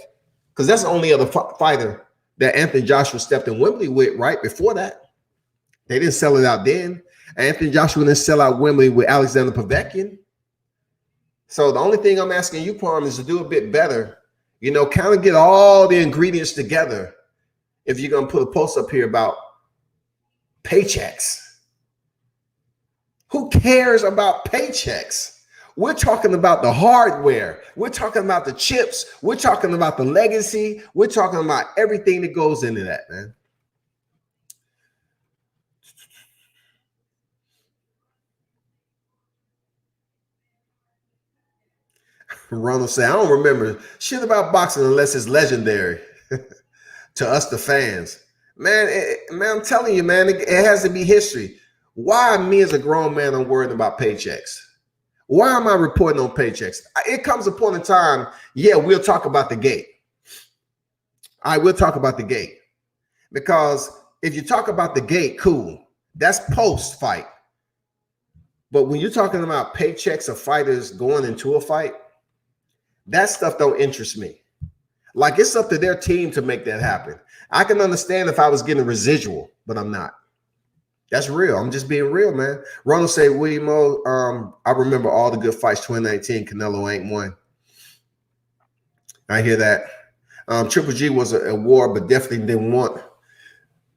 A: Because that's the only other fighter that Anthony Joshua stepped in Wembley with right before that. They didn't sell it out then. Anthony Joshua didn't sell out Wembley with Alexander Povetkin. So the only thing I'm asking you, Palm, is to do a bit better. You know, kind of get all the ingredients together. If you're gonna put a post up here about paychecks, who cares about paychecks? We're talking about the hardware. We're talking about the chips. We're talking about the legacy. We're talking about everything that goes into that, man. Ronald said, I don't remember shit about boxing unless it's legendary to us, the fans. Man, I'm telling you, man, it has to be history. Why me as a grown man, I'm worried about paychecks? Why am I reporting on paychecks? It comes a point in time, yeah, we'll talk about the gate. All right, we'll talk about the gate. Because if you talk about the gate, cool. That's post-fight. But when you're talking about paychecks of fighters going into a fight, that stuff don't interest me. Like, it's up to their team to make that happen. I can understand if I was getting a residual, but I'm not. That's real. I'm just being real, man. Ronald say, William O, I remember all the good fights 2019. Canelo ain't won. I hear that. Triple G was a war, but definitely didn't want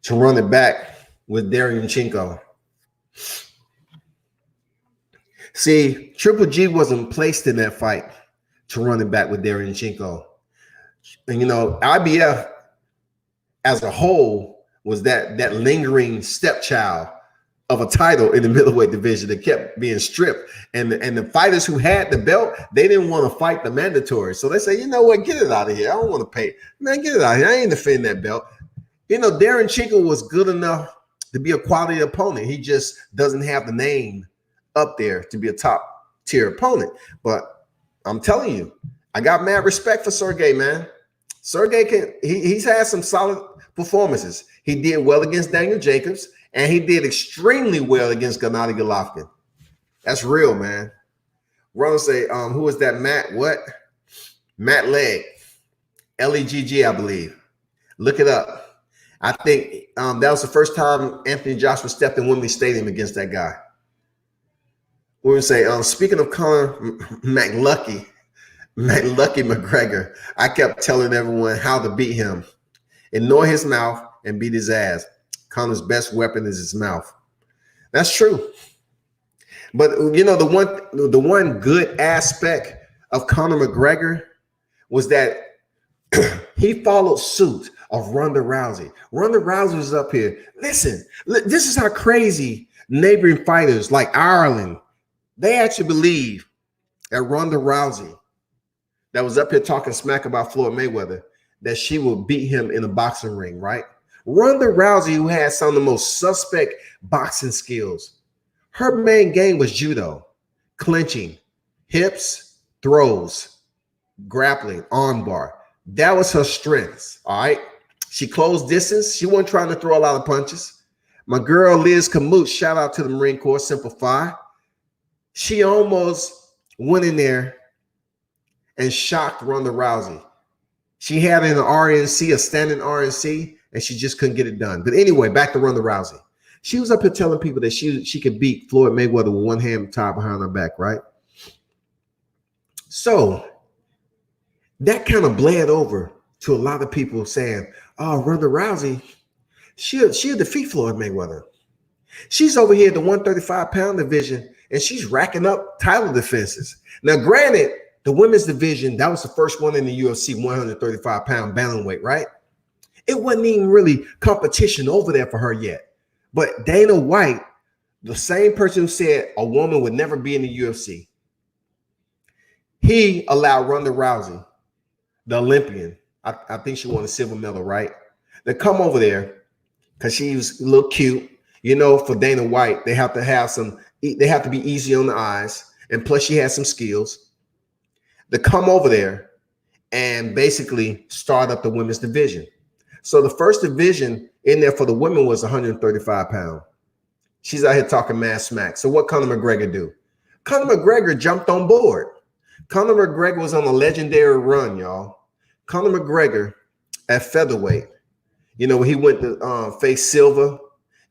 A: to run it back with Chinko. See, Triple G wasn't placed in that fight to run it back with Chinko. And, you know, IBF as a whole was that lingering stepchild of a title in the middleweight division that kept being stripped. And the fighters who had the belt, they didn't want to fight the mandatory. So they say, you know what, get it out of here. I don't want to pay. Man, get it out of here. I ain't defending that belt. You know, Chinko was good enough to be a quality opponent. He just doesn't have the name up there to be a top tier opponent. But I'm telling you, I got mad respect for Sergey, man. Sergey he's had some solid performances. He did well against Daniel Jacobs, and he did extremely well against Gennady Golovkin. That's real, man. Ronald say, who is that, Matt? What? Matt Legg. Legg, I believe. Look it up. I think that was the first time Anthony Joshua stepped in Wembley Stadium against that guy. We're going to say, speaking of Conor McLucky McGregor, I kept telling everyone how to beat him. Ignore his mouth and beat his ass. Conor's best weapon is his mouth. That's true. But, you know, the one good aspect of Conor McGregor was that he followed suit of Ronda Rousey. Ronda Rousey was up here. Listen, this is how crazy neighboring fighters like Ireland, they actually believe that Ronda Rousey, that was up here talking smack about Floyd Mayweather, that she will beat him in a boxing ring, right? Ronda Rousey, who had some of the most suspect boxing skills, her main game was judo, clinching, hips, throws, grappling, armbar. That was her strengths, all right? She closed distance. She wasn't trying to throw a lot of punches. My girl, Liz Kamut, shout out to the Marine Corps, Simplify. She almost went in there and shocked Ronda Rousey. She had an RNC, a standing RNC, and she just couldn't get it done. But anyway, back to Ronda Rousey. She was up here telling people that she could beat Floyd Mayweather with one hand tied behind her back, right? So that kind of bled over to a lot of people saying, oh, Ronda Rousey, she'll defeat Floyd Mayweather. She's over here at the 135-pound division, and she's racking up title defenses. Now, granted, the women's division, that was the first one in the UFC, 135-pound bantamweight, right? It wasn't even really competition over there for her yet. But Dana White, the same person who said a woman would never be in the UFC, he allowed Ronda Rousey, the Olympian, I think she won a silver medal, right? To come over there because she was a little cute. You know, for Dana White, they have to be easy on the eyes. And plus she has some skills. To come over there and basically start up the women's division. So the first division in there for the women was 135 pounds. She's out here talking mad smack. So what Conor McGregor do? Conor McGregor jumped on board. Conor McGregor was on a legendary run, y'all. Conor McGregor at featherweight, you know, he went to face Silva,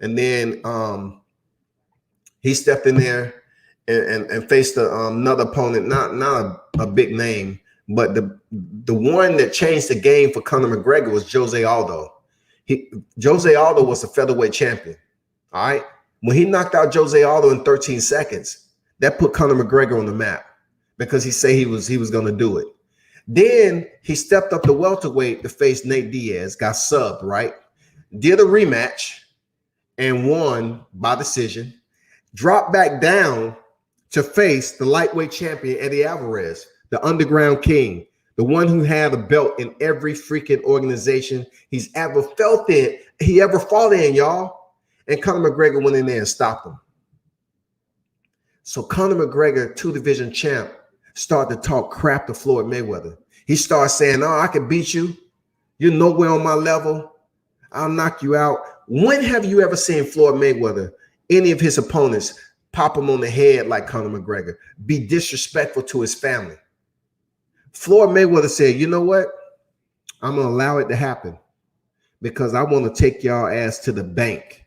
A: and then he stepped in there and faced another opponent, not a big name, but the one that changed the game for Conor McGregor was Jose Aldo. Jose Aldo was a featherweight champion. All right. When he knocked out Jose Aldo in 13 seconds, that put Conor McGregor on the map because he said he was going to do it. Then he stepped up to welterweight to face Nate Diaz, got subbed, right? Did a rematch and won by decision. Dropped back down to face the lightweight champion, Eddie Alvarez, the underground king, the one who had a belt in every freaking organization he's ever fought in, y'all. And Conor McGregor went in there and stopped him. So Conor McGregor, 2-division champ, started to talk crap to Floyd Mayweather. He started saying, "Oh, I can beat you. You're nowhere on my level. I'll knock you out." When have you ever seen Floyd Mayweather, any of his opponents, pop him on the head like Conor McGregor, be disrespectful to his family? Floyd Mayweather said, "You know what? I'm going to allow it to happen because I want to take y'all ass to the bank.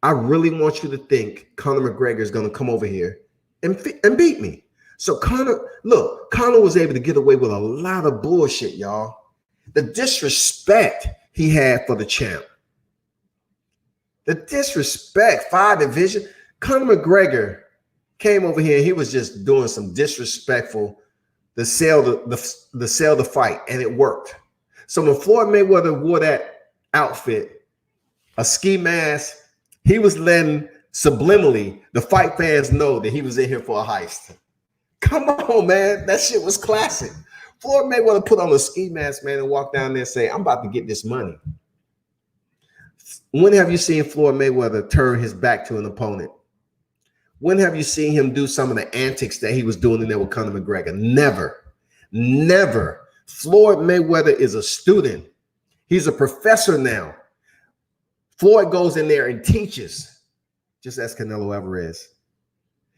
A: I really want you to think Conor McGregor is going to come over here and beat me." So Conor was able to get away with a lot of bullshit, y'all. The disrespect he had for the champ. The disrespect, 5 division. Conor McGregor came over here and he was just doing some disrespectful to sell the fight, and it worked. So when Floyd Mayweather wore that outfit, a ski mask, he was letting subliminally the fight fans know that he was in here for a heist. Come on, man. That shit was classic. Floyd Mayweather put on a ski mask, man, and walk down there and say, "I'm about to get this money." When have you seen Floyd Mayweather turn his back to an opponent? When have you seen him do some of the antics that he was doing in there with Conor McGregor? Never. Never. Floyd Mayweather is a student. He's a professor now. Floyd goes in there and teaches, just as Canelo Alvarez.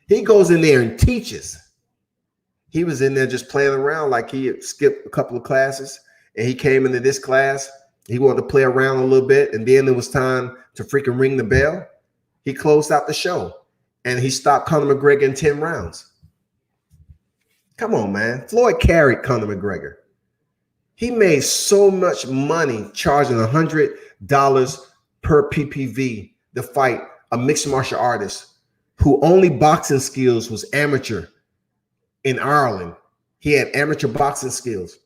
A: He goes in there and teaches. He was in there just playing around like he had skipped a couple of classes, and he came into this class. He wanted to play around a little bit, and then it was time to freaking ring the bell. He closed out the show, and he stopped Conor McGregor in 10 rounds. Come on, man. Floyd carried Conor McGregor. He made so much money charging $100 per PPV to fight a mixed martial artist who only boxing skills was amateur in Ireland. He had amateur boxing skills.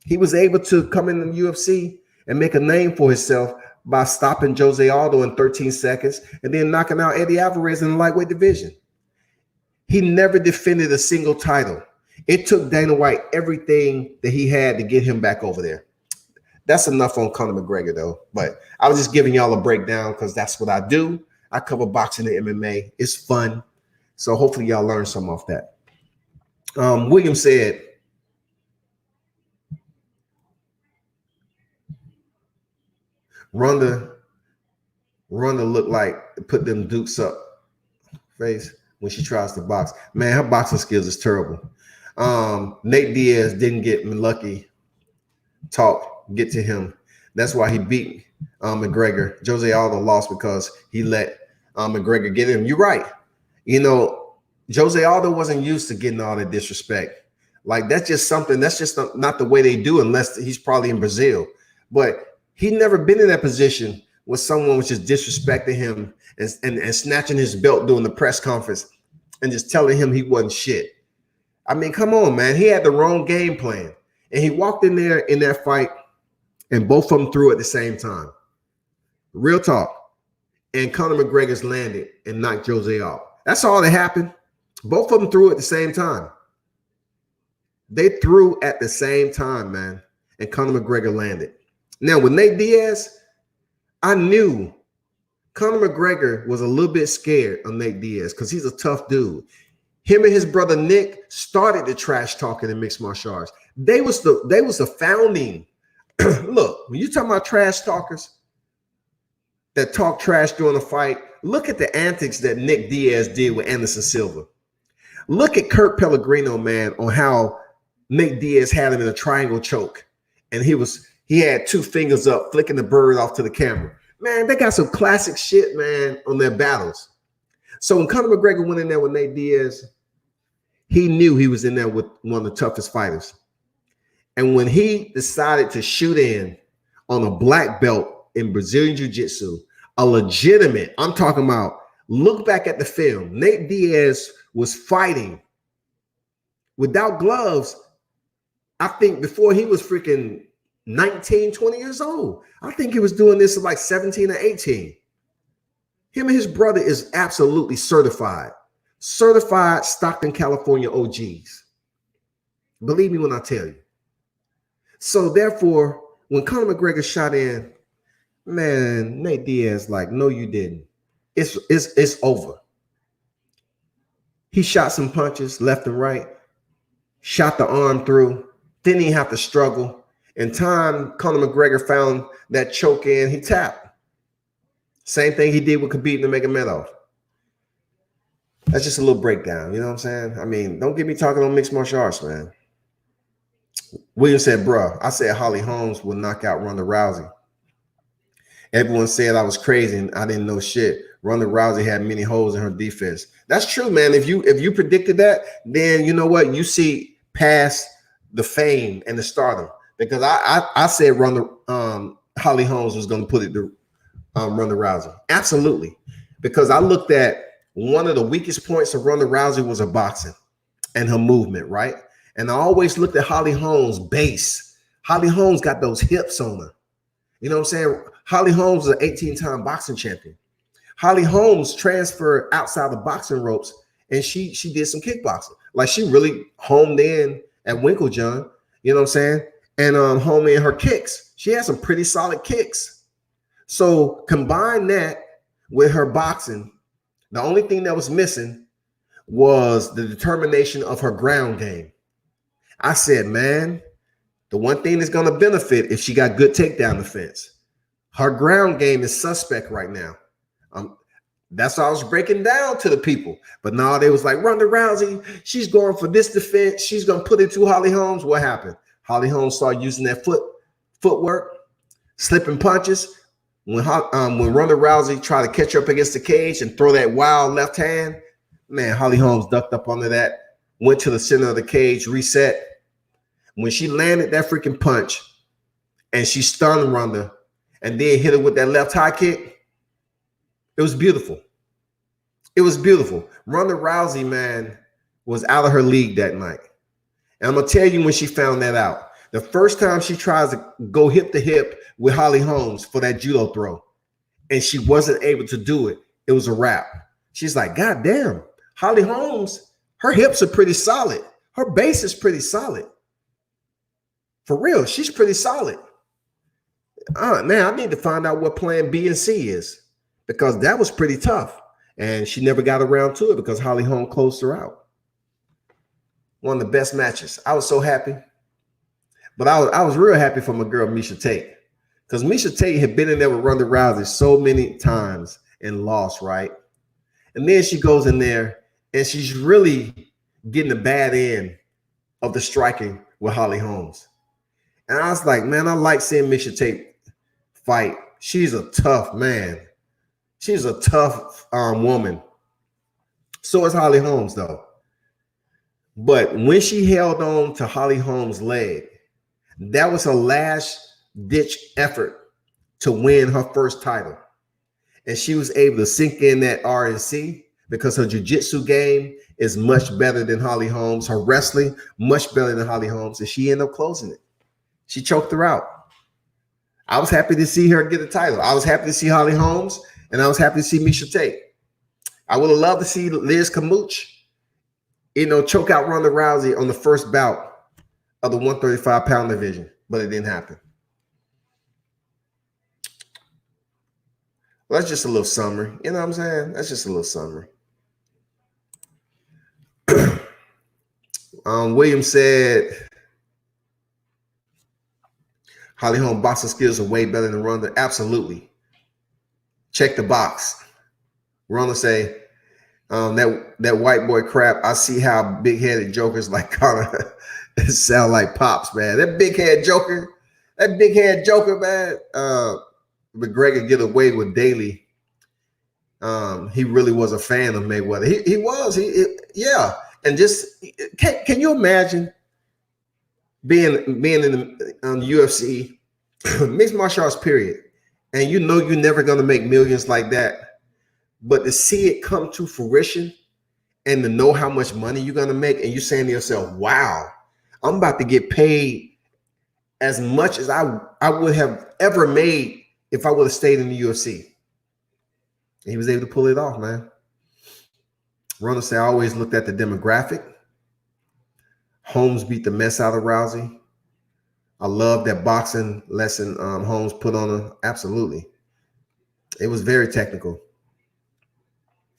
A: He was able to come in the UFC and make a name for himself by stopping Jose Aldo in 13 seconds and then knocking out Eddie Alvarez in the lightweight division. He never defended a single title. It took Dana White everything that he had to get him back over there. That's enough on Conor McGregor, though. But I was just giving y'all a breakdown because that's what I do. I cover boxing and MMA. It's fun. So hopefully y'all learn some off that. William said, Ronda looked like put them dukes up face when she tries to box. Man, her boxing skills is terrible. Nate Diaz didn't get lucky. Get to him. That's why he beat McGregor. Jose Aldo lost because he let McGregor get him. You're right. You know, Jose Aldo wasn't used to getting all that disrespect. Like, that's just something, that's just not the way they do unless he's probably in Brazil. But he never been in that position where someone was just disrespecting him and snatching his belt during the press conference and just telling him he wasn't shit. I mean, come on, man. He had the wrong game plan. And he walked in there in that fight and both of them threw at the same time. Real talk. And Conor McGregor's landed and knocked Jose off. That's all that happened. Both of them threw at the same time. They threw at the same time, man. And Conor McGregor landed. Now, with Nate Diaz, I knew Conor McGregor was a little bit scared of Nate Diaz because he's a tough dude. Him and his brother Nick started the trash talking in mixed martial arts. They was the founding. Look, when you talking about trash talkers that talk trash during a fight, look at the antics that Nick Diaz did with Anderson Silva. Look at Kurt Pellegrino, man, on how Nick Diaz had him in a triangle choke, and he had 2 fingers up, flicking the bird off to the camera. Man, they got some classic shit, man, on their battles. So when Conor McGregor went in there with Nate Diaz, he knew he was in there with one of the toughest fighters. And when he decided to shoot in on a black belt in Brazilian Jiu-Jitsu, a legitimate, I'm talking about, look back at the film, Nate Diaz was fighting without gloves, I think before he was freaking 19, 20 years old. I think he was doing this at like 17 or 18. Him and his brother is absolutely certified Stockton, California OGs. Believe me when I tell you. So therefore, when Conor McGregor shot in, man, Nate Diaz like, no, you didn't. It's over. He shot some punches left and right, shot the arm through, didn't even have to struggle. In time, Conor McGregor found that choke in, he tapped. Same thing he did with Khabib Nurmagomedov. That's just a little breakdown, you know what I'm saying? I mean, don't get me talking on mixed martial arts, man. William said, bruh, I said Holly Holmes would knock out Ronda Rousey. Everyone said I was crazy and I didn't know shit. Ronda Rousey had many holes in her defense. That's true, man. If you predicted that, then you know what? You see past the fame and the stardom. Because I said Holly Holmes was going to put it to Ronda Rousey. Absolutely. Because I looked at one of the weakest points of Ronda Rousey was her boxing and her movement, right? And I always looked at Holly Holmes' base. Holly Holmes got those hips on her. You know what I'm saying? Holly Holmes is an 18-time boxing champion. Holly Holmes transferred outside the boxing ropes and she did some kickboxing. Like she really homed in at Winklejohn, you know what I'm saying? And homed in her kicks. She had some pretty solid kicks. So combine that with her boxing. The only thing that was missing was the determination of her ground game. I said, man, the one thing that's going to benefit if she got good takedown defense. Her ground game is suspect right now. That's what I was breaking down to the people. But now they was like, Ronda Rousey, she's going for this defense. She's going to put it to Holly Holmes. What happened? Holly Holmes started using that footwork, slipping punches. When Ronda Rousey tried to catch her up against the cage and throw that wild left hand, man, Holly Holmes ducked up under that, went to the center of the cage, reset. When she landed that freaking punch and she stunned Ronda and then hit her with that left high kick, it was beautiful. It was beautiful. Ronda Rousey, man, was out of her league that night. And I'm going to tell you when she found that out. The first time she tries to go hip to hip with Holly Holmes for that judo throw, and she wasn't able to do it, it was a wrap. She's like, God damn, Holly Holmes, her hips are pretty solid. Her base is pretty solid. For real, she's pretty solid. Man, I need to find out what plan B and C is because that was pretty tough. And she never got around to it because Holly Holmes closed her out. One of the best matches. I was so happy. But I was real happy for my girl, Miesha Tate. Because Miesha Tate had been in there with Ronda Rousey so many times and lost, right? And then she goes in there and she's really getting the bad end of the striking with Holly Holmes. And I was like, man, I like seeing Miesha Tate fight. She's a tough man. She's a tough woman. So is Holly Holmes, though. But when she held on to Holly Holmes' leg, that was her last-ditch effort to win her first title. And she was able to sink in that RNC because her jiu-jitsu game is much better than Holly Holmes. Her wrestling, much better than Holly Holmes. And she ended up closing it. She choked her out. I was happy to see her get a title. I was happy to see Holly Holmes, and I was happy to see Miesha Tate. I would have loved to see Liz Camooch, choke out Ronda Rousey on the first bout of the 135-pound division, but it didn't happen. Well, that's just a little summary. You know what I'm saying? That's just a little summary. William said, Holly Holmes boxing skills are way better than Ronda. Absolutely. Check the box. Ronda say, that white boy crap. I see how big-headed jokers like Conor sound like pops, man. That big-head joker, man. McGregor get away with daily. he really was a fan of Mayweather. He was. Yeah. And just can you imagine being in the UFC, mixed martial arts period, and you know you're never gonna make millions like that, but to see it come to fruition and to know how much money you're gonna make, and you're saying to yourself, "Wow, I'm about to get paid as much as I would have ever made if I would have stayed in the UFC." And he was able to pull it off, man. Ronald said, "I always looked at the demographic. Holmes beat the mess out of Rousey. I love that boxing lesson Holmes put on her. Absolutely. It was very technical.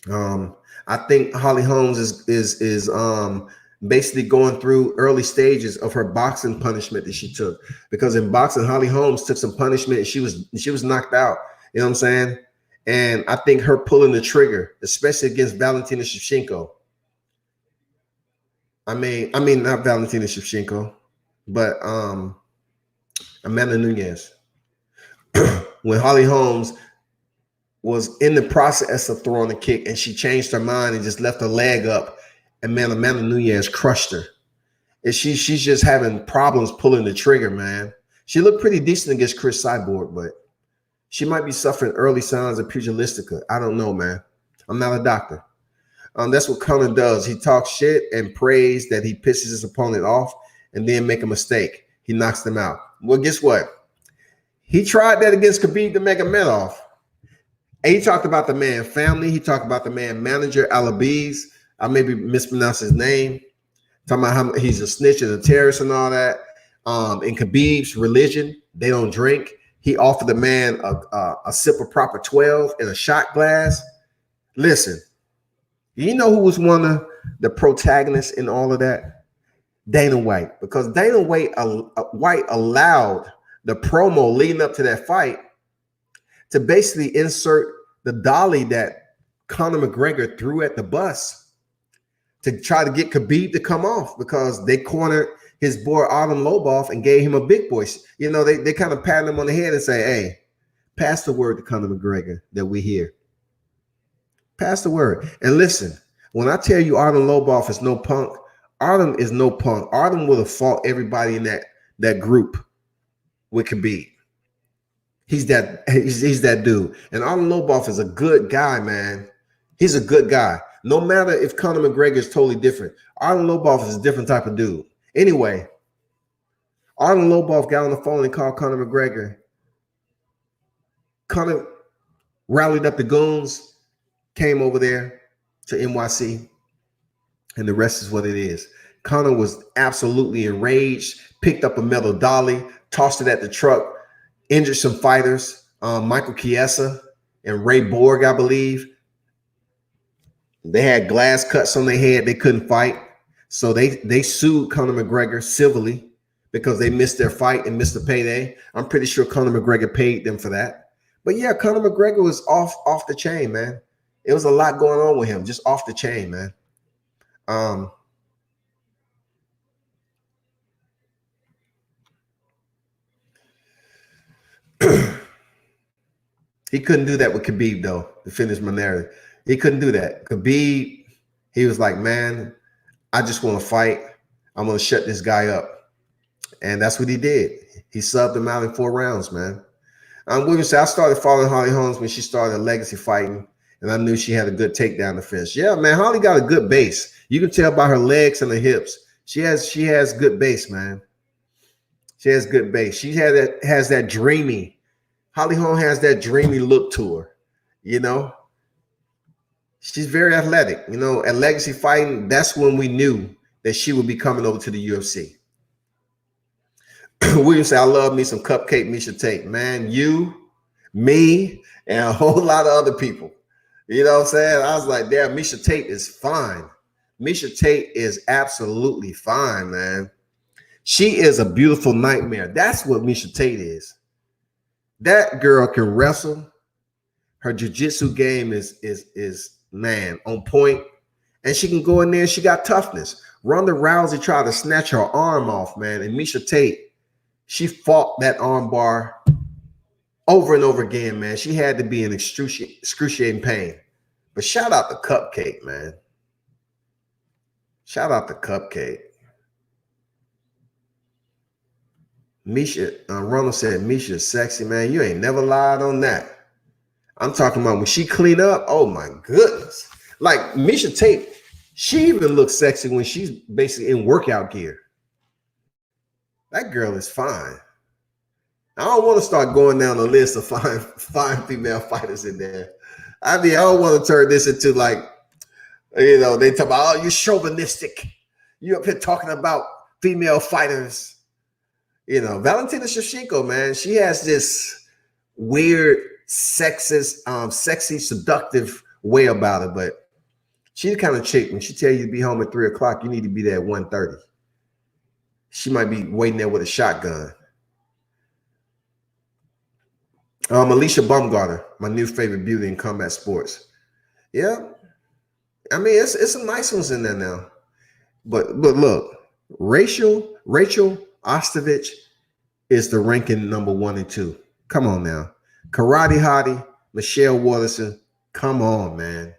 A: I think Holly Holmes is basically going through early stages of her boxing punishment that she took, because in boxing, Holly Holmes took some punishment and she was knocked out. You know what I'm saying? And I think her pulling the trigger, especially against Valentina Shevchenko. I mean, not Valentina Shevchenko, but Amanda Nunes. When Holly Holmes was in the process of throwing a kick and she changed her mind and just left her leg up, and man, Amanda Nunes crushed her. And she's just having problems pulling the trigger, man. She looked pretty decent against Chris Cyborg, but she might be suffering early signs of pugilistica. I don't know, man. I'm not a doctor. That's what Conor does. He talks shit and prays that he pisses his opponent off and then make a mistake. He knocks them out. Well, guess what? He tried that against Khabib Nurmagomedov. And he talked about the man family. He talked about the man manager, Alabiz. I maybe mispronounced his name. Talking about how he's a snitch and a terrorist and all that. In Khabib's religion, they don't drink. He offered the man a sip of proper 12 in a shot glass. Listen, you know who was one of the protagonists in all of that? Dana White. Because Dana White allowed the promo leading up to that fight to basically insert the dolly that Conor McGregor threw at the bus to try to get Khabib to come off, because they cornered his boy Artem Lobov and gave him a big boy. You know, they kind of patted him on the head and say, "Hey, pass the word to Conor McGregor that we here. Pass the word." And listen, when I tell you Artem Lobov is no punk, Artem is no punk. Artem would have fought everybody in that group with Khabib. He's that dude. And Artem Lobov is a good guy, man. He's a good guy. No matter if Conor McGregor is totally different, Artem Lobov is a different type of dude. Anyway, Artem Lobov got on the phone and called Conor McGregor. Conor rallied up the goons, came over there to NYC, and the rest is what it is. Conor was absolutely enraged, picked up a metal dolly, tossed it at the truck, injured some fighters, Michael Chiesa and Ray Borg, I believe. They had glass cuts on their head. They couldn't fight. So they sued Conor McGregor civilly because they missed their fight and missed the payday. I'm pretty sure Conor McGregor paid them for that. But yeah, Conor McGregor was off the chain, man. It was a lot going on with him, just off the chain, man. He couldn't do that with Khabib, though, to finish my narrative. He couldn't do that. Khabib, he was like, man, I just want to fight. I'm going to shut this guy up. And that's what he did. He subbed him out in 4 rounds, man. William said, I started following Holly Holmes when she started legacy fighting, and I knew she had a good takedown defense. Yeah, man, Holly got a good base. You can tell by her legs and her hips. She has good base, man. She has good base. She has that dreamy. Holly Holm has that dreamy look to her, you know. She's very athletic. You know, at Legacy Fighting, that's when we knew that she would be coming over to the UFC. William said, I love me some Cupcake Misha Tate. Man, you, me, and a whole lot of other people. You know what I'm saying? I was like, damn, Misha Tate is fine. Misha Tate is absolutely fine, man. She is a beautiful nightmare. That's what Misha Tate is. That girl can wrestle. Her jiu-jitsu game is man, on point. And she can go in there and she got toughness. Ronda Rousey tried to snatch her arm off, man. And Misha Tate, she fought that arm bar over and over again, man. She had to be in excruciating pain. But shout out to Cupcake, man. Shout out to Cupcake. Misha, Ronald said, Misha's sexy, man. You ain't never lied on that. I'm talking about when she clean up. Oh my goodness. Like Misha Tate, she even looks sexy when she's basically in workout gear. That girl is fine. I don't want to start going down the list of fine female fighters in there. I mean, I don't want to turn this into like, you know, they talk about, oh, you're chauvinistic. You up here talking about female fighters. You know, Valentina Shevchenko, man, she has this weird, sexist, sexy, seductive way about her. But she's the kind of chick, when she tell you to be home at 3 o'clock, you need to be there at 1:30. She might be waiting there with a shotgun. Alicia Baumgartner, my new favorite beauty in combat sports. Yeah. I mean, it's some nice ones in there now. But look, Rachel Ostovich is the ranking number 1 and 2. Come on now. Karate Hottie, Michelle Waterson. Come on, man.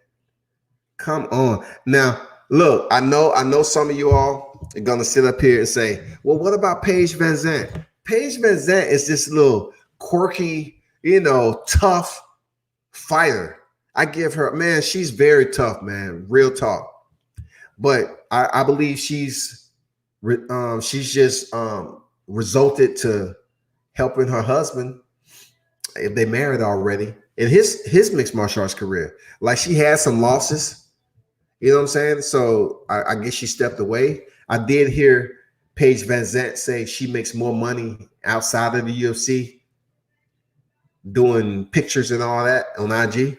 A: Come on. Now, look, I know some of you all are gonna sit up here and say, well, what about Paige Van Zandt? Paige Van Zandt is this little quirky, you know, tough fighter. I give her, man, she's very tough, man. Real talk. But I believe she's just resulted to helping her husband, if they married already, in his mixed martial arts career. Like, she had some losses, you know what I'm saying? So I guess she stepped away. I did hear Paige Van Zandt say she makes more money outside of the UFC doing pictures and all that on IG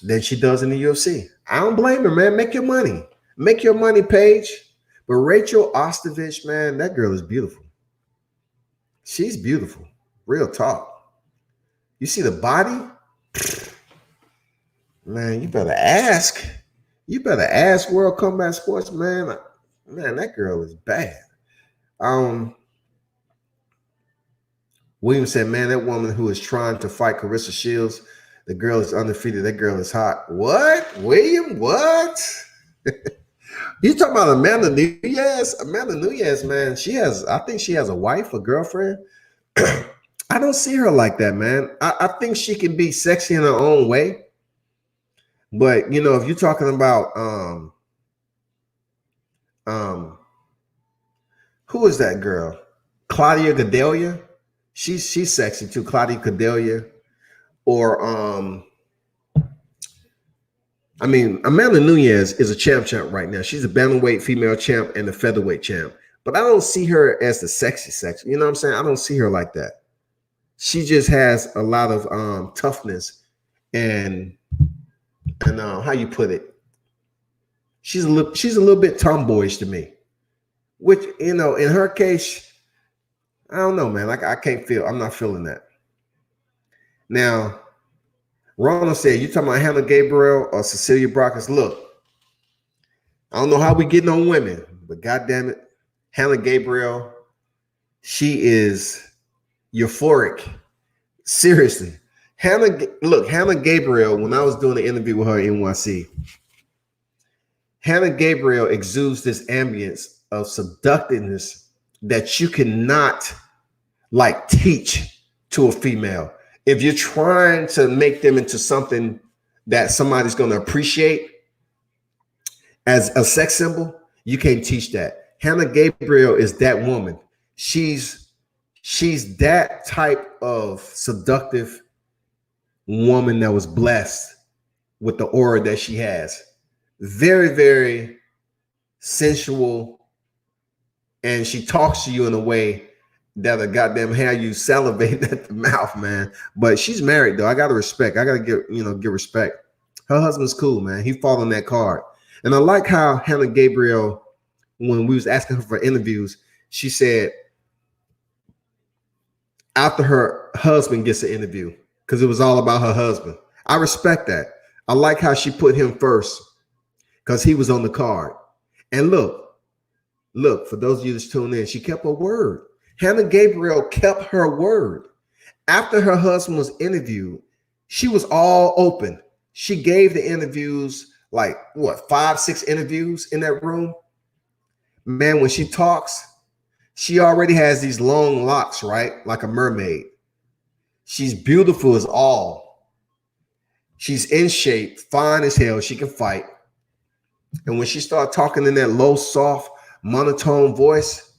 A: than she does in the UFC. I don't blame her, man. Make your money. Make your money, Paige. But Rachel Ostovich, man, that girl is beautiful. She's beautiful. Real talk. You see the body? Man, you better ask. You better ask World Combat Sports, man. Man, that girl is bad. William said, man, that woman who is trying to fight Carissa Shields, the girl is undefeated. That girl is hot. What? William, what? You talking about Amanda Nunes? Amanda Nunes, man, I think she has a wife, a girlfriend. I don't see her like that, man. I think she can be sexy in her own way. But, you know, if you're talking about who is that girl? Claudia Gadelha. She's sexy too. Claudia Gadelha. Or I mean, Amanda Nunes is a champ right now. She's a bantamweight female champ and a featherweight champ. But I don't see her as the sexy. You know what I'm saying? I don't see her like that. She just has a lot of toughness and how you put it. She's a little bit tomboyish to me. Which, you know, in her case, I don't know, man. Like, I'm not feeling that. Now, Ronald said, you talking about Hannah Gabriel or Cecilia Brockers? Look, I don't know how we getting on women, but goddamn it, Hannah Gabriel, she is euphoric. Seriously. Hannah Gabriel, when I was doing the interview with her in NYC, Hannah Gabriel exudes this ambience of seductiveness that you cannot like teach to a female. If you're trying to make them into something that somebody's going to appreciate as a sex symbol, you can't teach that. Hannah Gabriel is that woman. She's that type of seductive woman that was blessed with the aura that she has. Very, very sensual. And she talks to you in a way that'll goddamn have you salivating at the mouth, man. But she's married, though. I got to respect. I got to give respect. Her husband's cool, man. He fought on that card. And I like how Hannah Gabriel, when we was asking her for interviews, she said after her husband gets an interview, because it was all about her husband. I respect that. I like how she put him first because he was on the card. And look, for those of you that's tuned in, she kept her word. Hannah Gabriel kept her word. After her husband was interviewed, she was all open. She gave the interviews like what 5-6 interviews in that room. Man, when she talks, she already has these long locks, right? Like a mermaid. She's beautiful as all. She's in shape, fine as hell. She can fight. And when she started talking in that low, soft, monotone voice,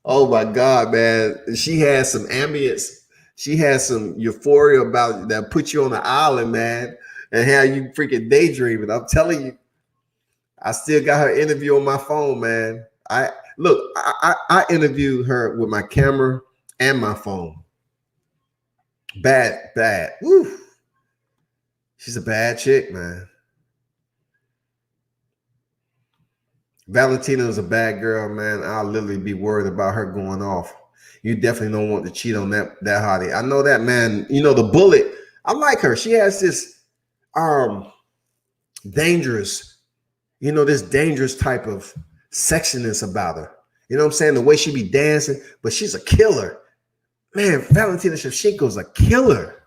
A: oh my God, man. She has some ambience. She has some euphoria about that put you on the island, man, and how you freaking daydreaming. I'm telling you, I still got her interview on my phone, man. I interviewed her with my camera and my phone. Bad. Woo. She's a bad chick, man. Valentina is a bad girl, man. I'll literally be worried about her going off. You definitely don't want to cheat on that hottie. I know that, man. You know, the bullet. I like her. She has this dangerous, this dangerous type of sexiness about her. You know what I'm saying? The way she be dancing, but she's a killer. Man, Valentina Shevchenko's a killer.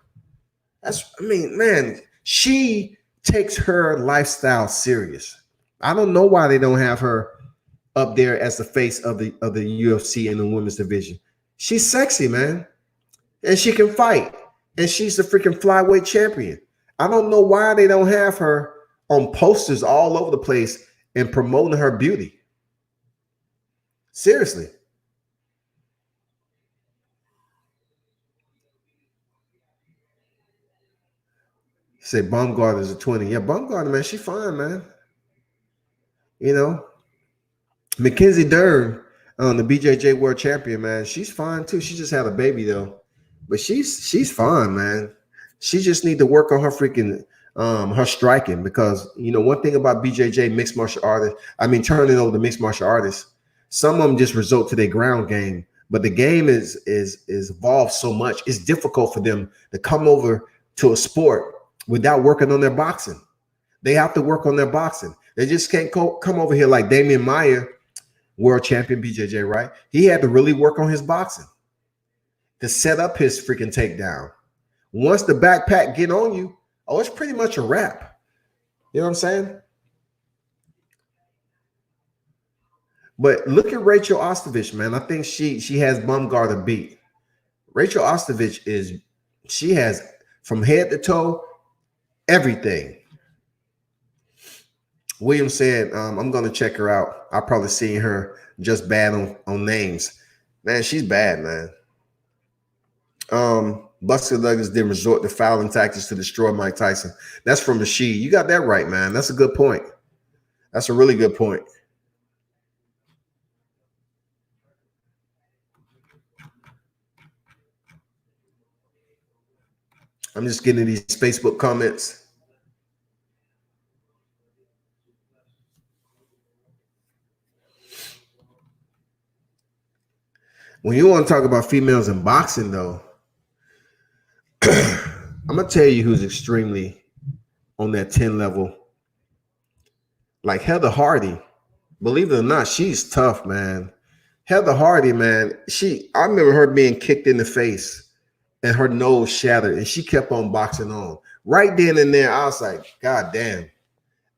A: Man, she takes her lifestyle serious. I don't know why they don't have her up there as the face of the UFC in the women's division. She's sexy, man. And she can fight. And she's the freaking flyweight champion. I don't know why they don't have her on posters all over the place and promoting her beauty. Seriously. Say Baumgartner is a 20. Yeah, Baumgartner, man, she's fine, man. Mackenzie Dern, the BJJ world champion, man, she's fine too. She just had a baby though, but she's fine, man. She just need to work on her freaking her striking, because one thing about BJJ mixed martial artists, turning over to mixed martial artists, some of them just resort to their ground game, but the game is evolved so much. It's difficult for them to come over to a sport without working on their boxing. They have to work on their boxing. They just can't come over here like Damian Maia, world champion BJJ, right? He had to really work on his boxing to set up his freaking takedown. Once the backpack get on you, it's pretty much a wrap. You know what I'm saying? But look at Rachel Ostovich, man. I think she has Baumgartner beat. Rachel Ostovich she has from head to toe everything. William said, I'm going to check her out. I've probably seen her just bad on names. Man, she's bad, man. Buster Douglas didn't resort to fouling tactics to destroy Mike Tyson. That's from Rashid. You got that right, man. That's a good point. That's a really good point. I'm just getting these Facebook comments. When you want to talk about females in boxing, though, I'm going to tell you who's extremely on that 10 level. Like Heather Hardy. Believe it or not, she's tough, man. Heather Hardy, man, I remember her being kicked in the face and her nose shattered, and she kept on boxing on. Right then and there, I was like, God damn.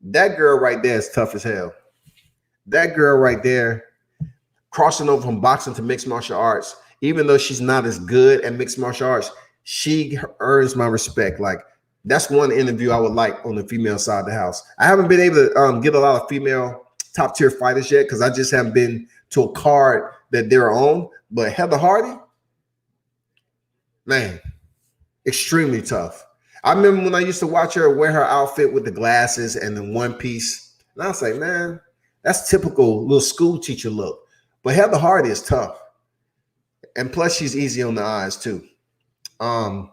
A: That girl right there is tough as hell. That girl right there, crossing over from boxing to mixed martial arts, even though she's not as good at mixed martial arts, she earns my respect. Like, that's one interview I would like on the female side of the house. I haven't been able to get a lot of female top tier fighters yet because I just haven't been to a card that they're on. But Heather Hardy, man, extremely tough. I remember when I used to watch her wear her outfit with the glasses and the one piece. And I was like, man, that's typical little school teacher look. But Heather Hardy is tough. And plus, she's easy on the eyes, too. I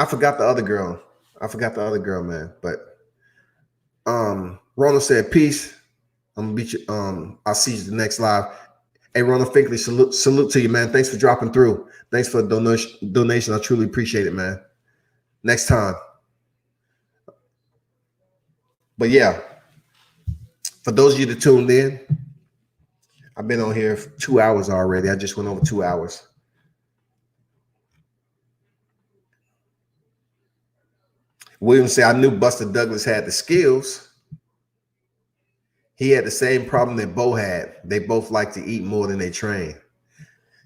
A: forgot the other girl. Man. But Ronald said, peace. I'm gonna beat you. I'll see you the next live. Hey, Ronald Finkley, salute to you, man. Thanks for dropping through. Thanks for the donation. I truly appreciate it, man. Next time. But yeah, for those of you that tuned in, I've been on here for 2 hours already. I just went over 2 hours. Williams said, I knew Buster Douglas had the skills. He had the same problem that Bo had. They both like to eat more than they train.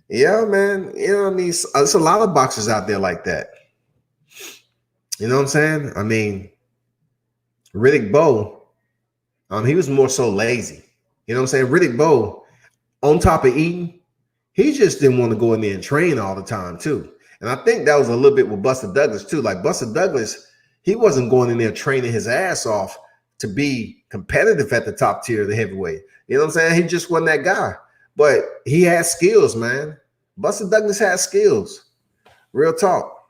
A: Yeah, man. You know what I mean? There's a lot of boxers out there like that. You know what I'm saying? I mean, Riddick Bowe, he was more so lazy. You know what I'm saying? Riddick Bowe, on top of eating, he just didn't want to go in there and train all the time, too. And I think that was a little bit with Buster Douglas, too. Like Buster Douglas, he wasn't going in there training his ass off to be competitive at the top tier of the heavyweight. You know what I'm saying? He just wasn't that guy. But he had skills, man. Buster Douglas had skills. Real talk.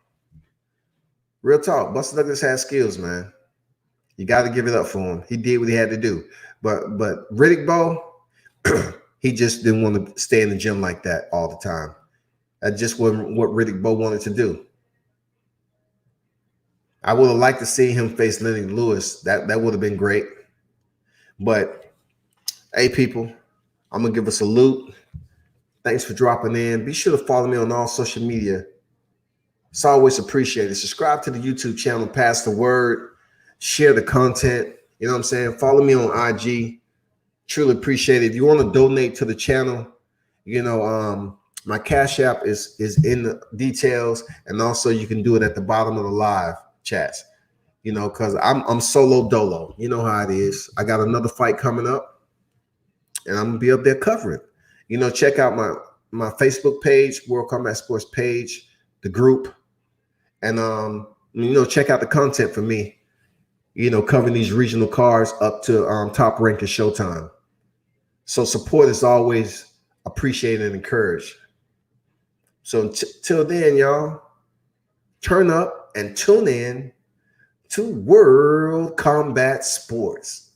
A: Real talk. Buster Douglas had skills, man. You got to give it up for him. He did what he had to do. But Riddick Bowe, he just didn't want to stay in the gym like that all the time. That just wasn't what Riddick Bowe wanted to do. I would have liked to see him face Lenny Lewis. That would have been great. But, hey, people, I'm going to give a salute. Thanks for dropping in. Be sure to follow me on all social media. It's always appreciated. Subscribe to the YouTube channel. Pass the word. Share the content. You know what I'm saying? Follow me on IG. Truly appreciate it. If you want to donate to the channel, you know, my Cash App is in the details. And also you can do it at the bottom of the live chats, you know, because I'm solo dolo. You know how it is. I got another fight coming up and I'm gonna be up there covering. You know, check out my Facebook page, World Combat Sports page, the group, and you know, check out the content for me, you know, covering these regional cards up to Top Rank and Showtime. So support is always appreciated and encouraged. So till then, y'all, turn up and tune in to World Combat Sports.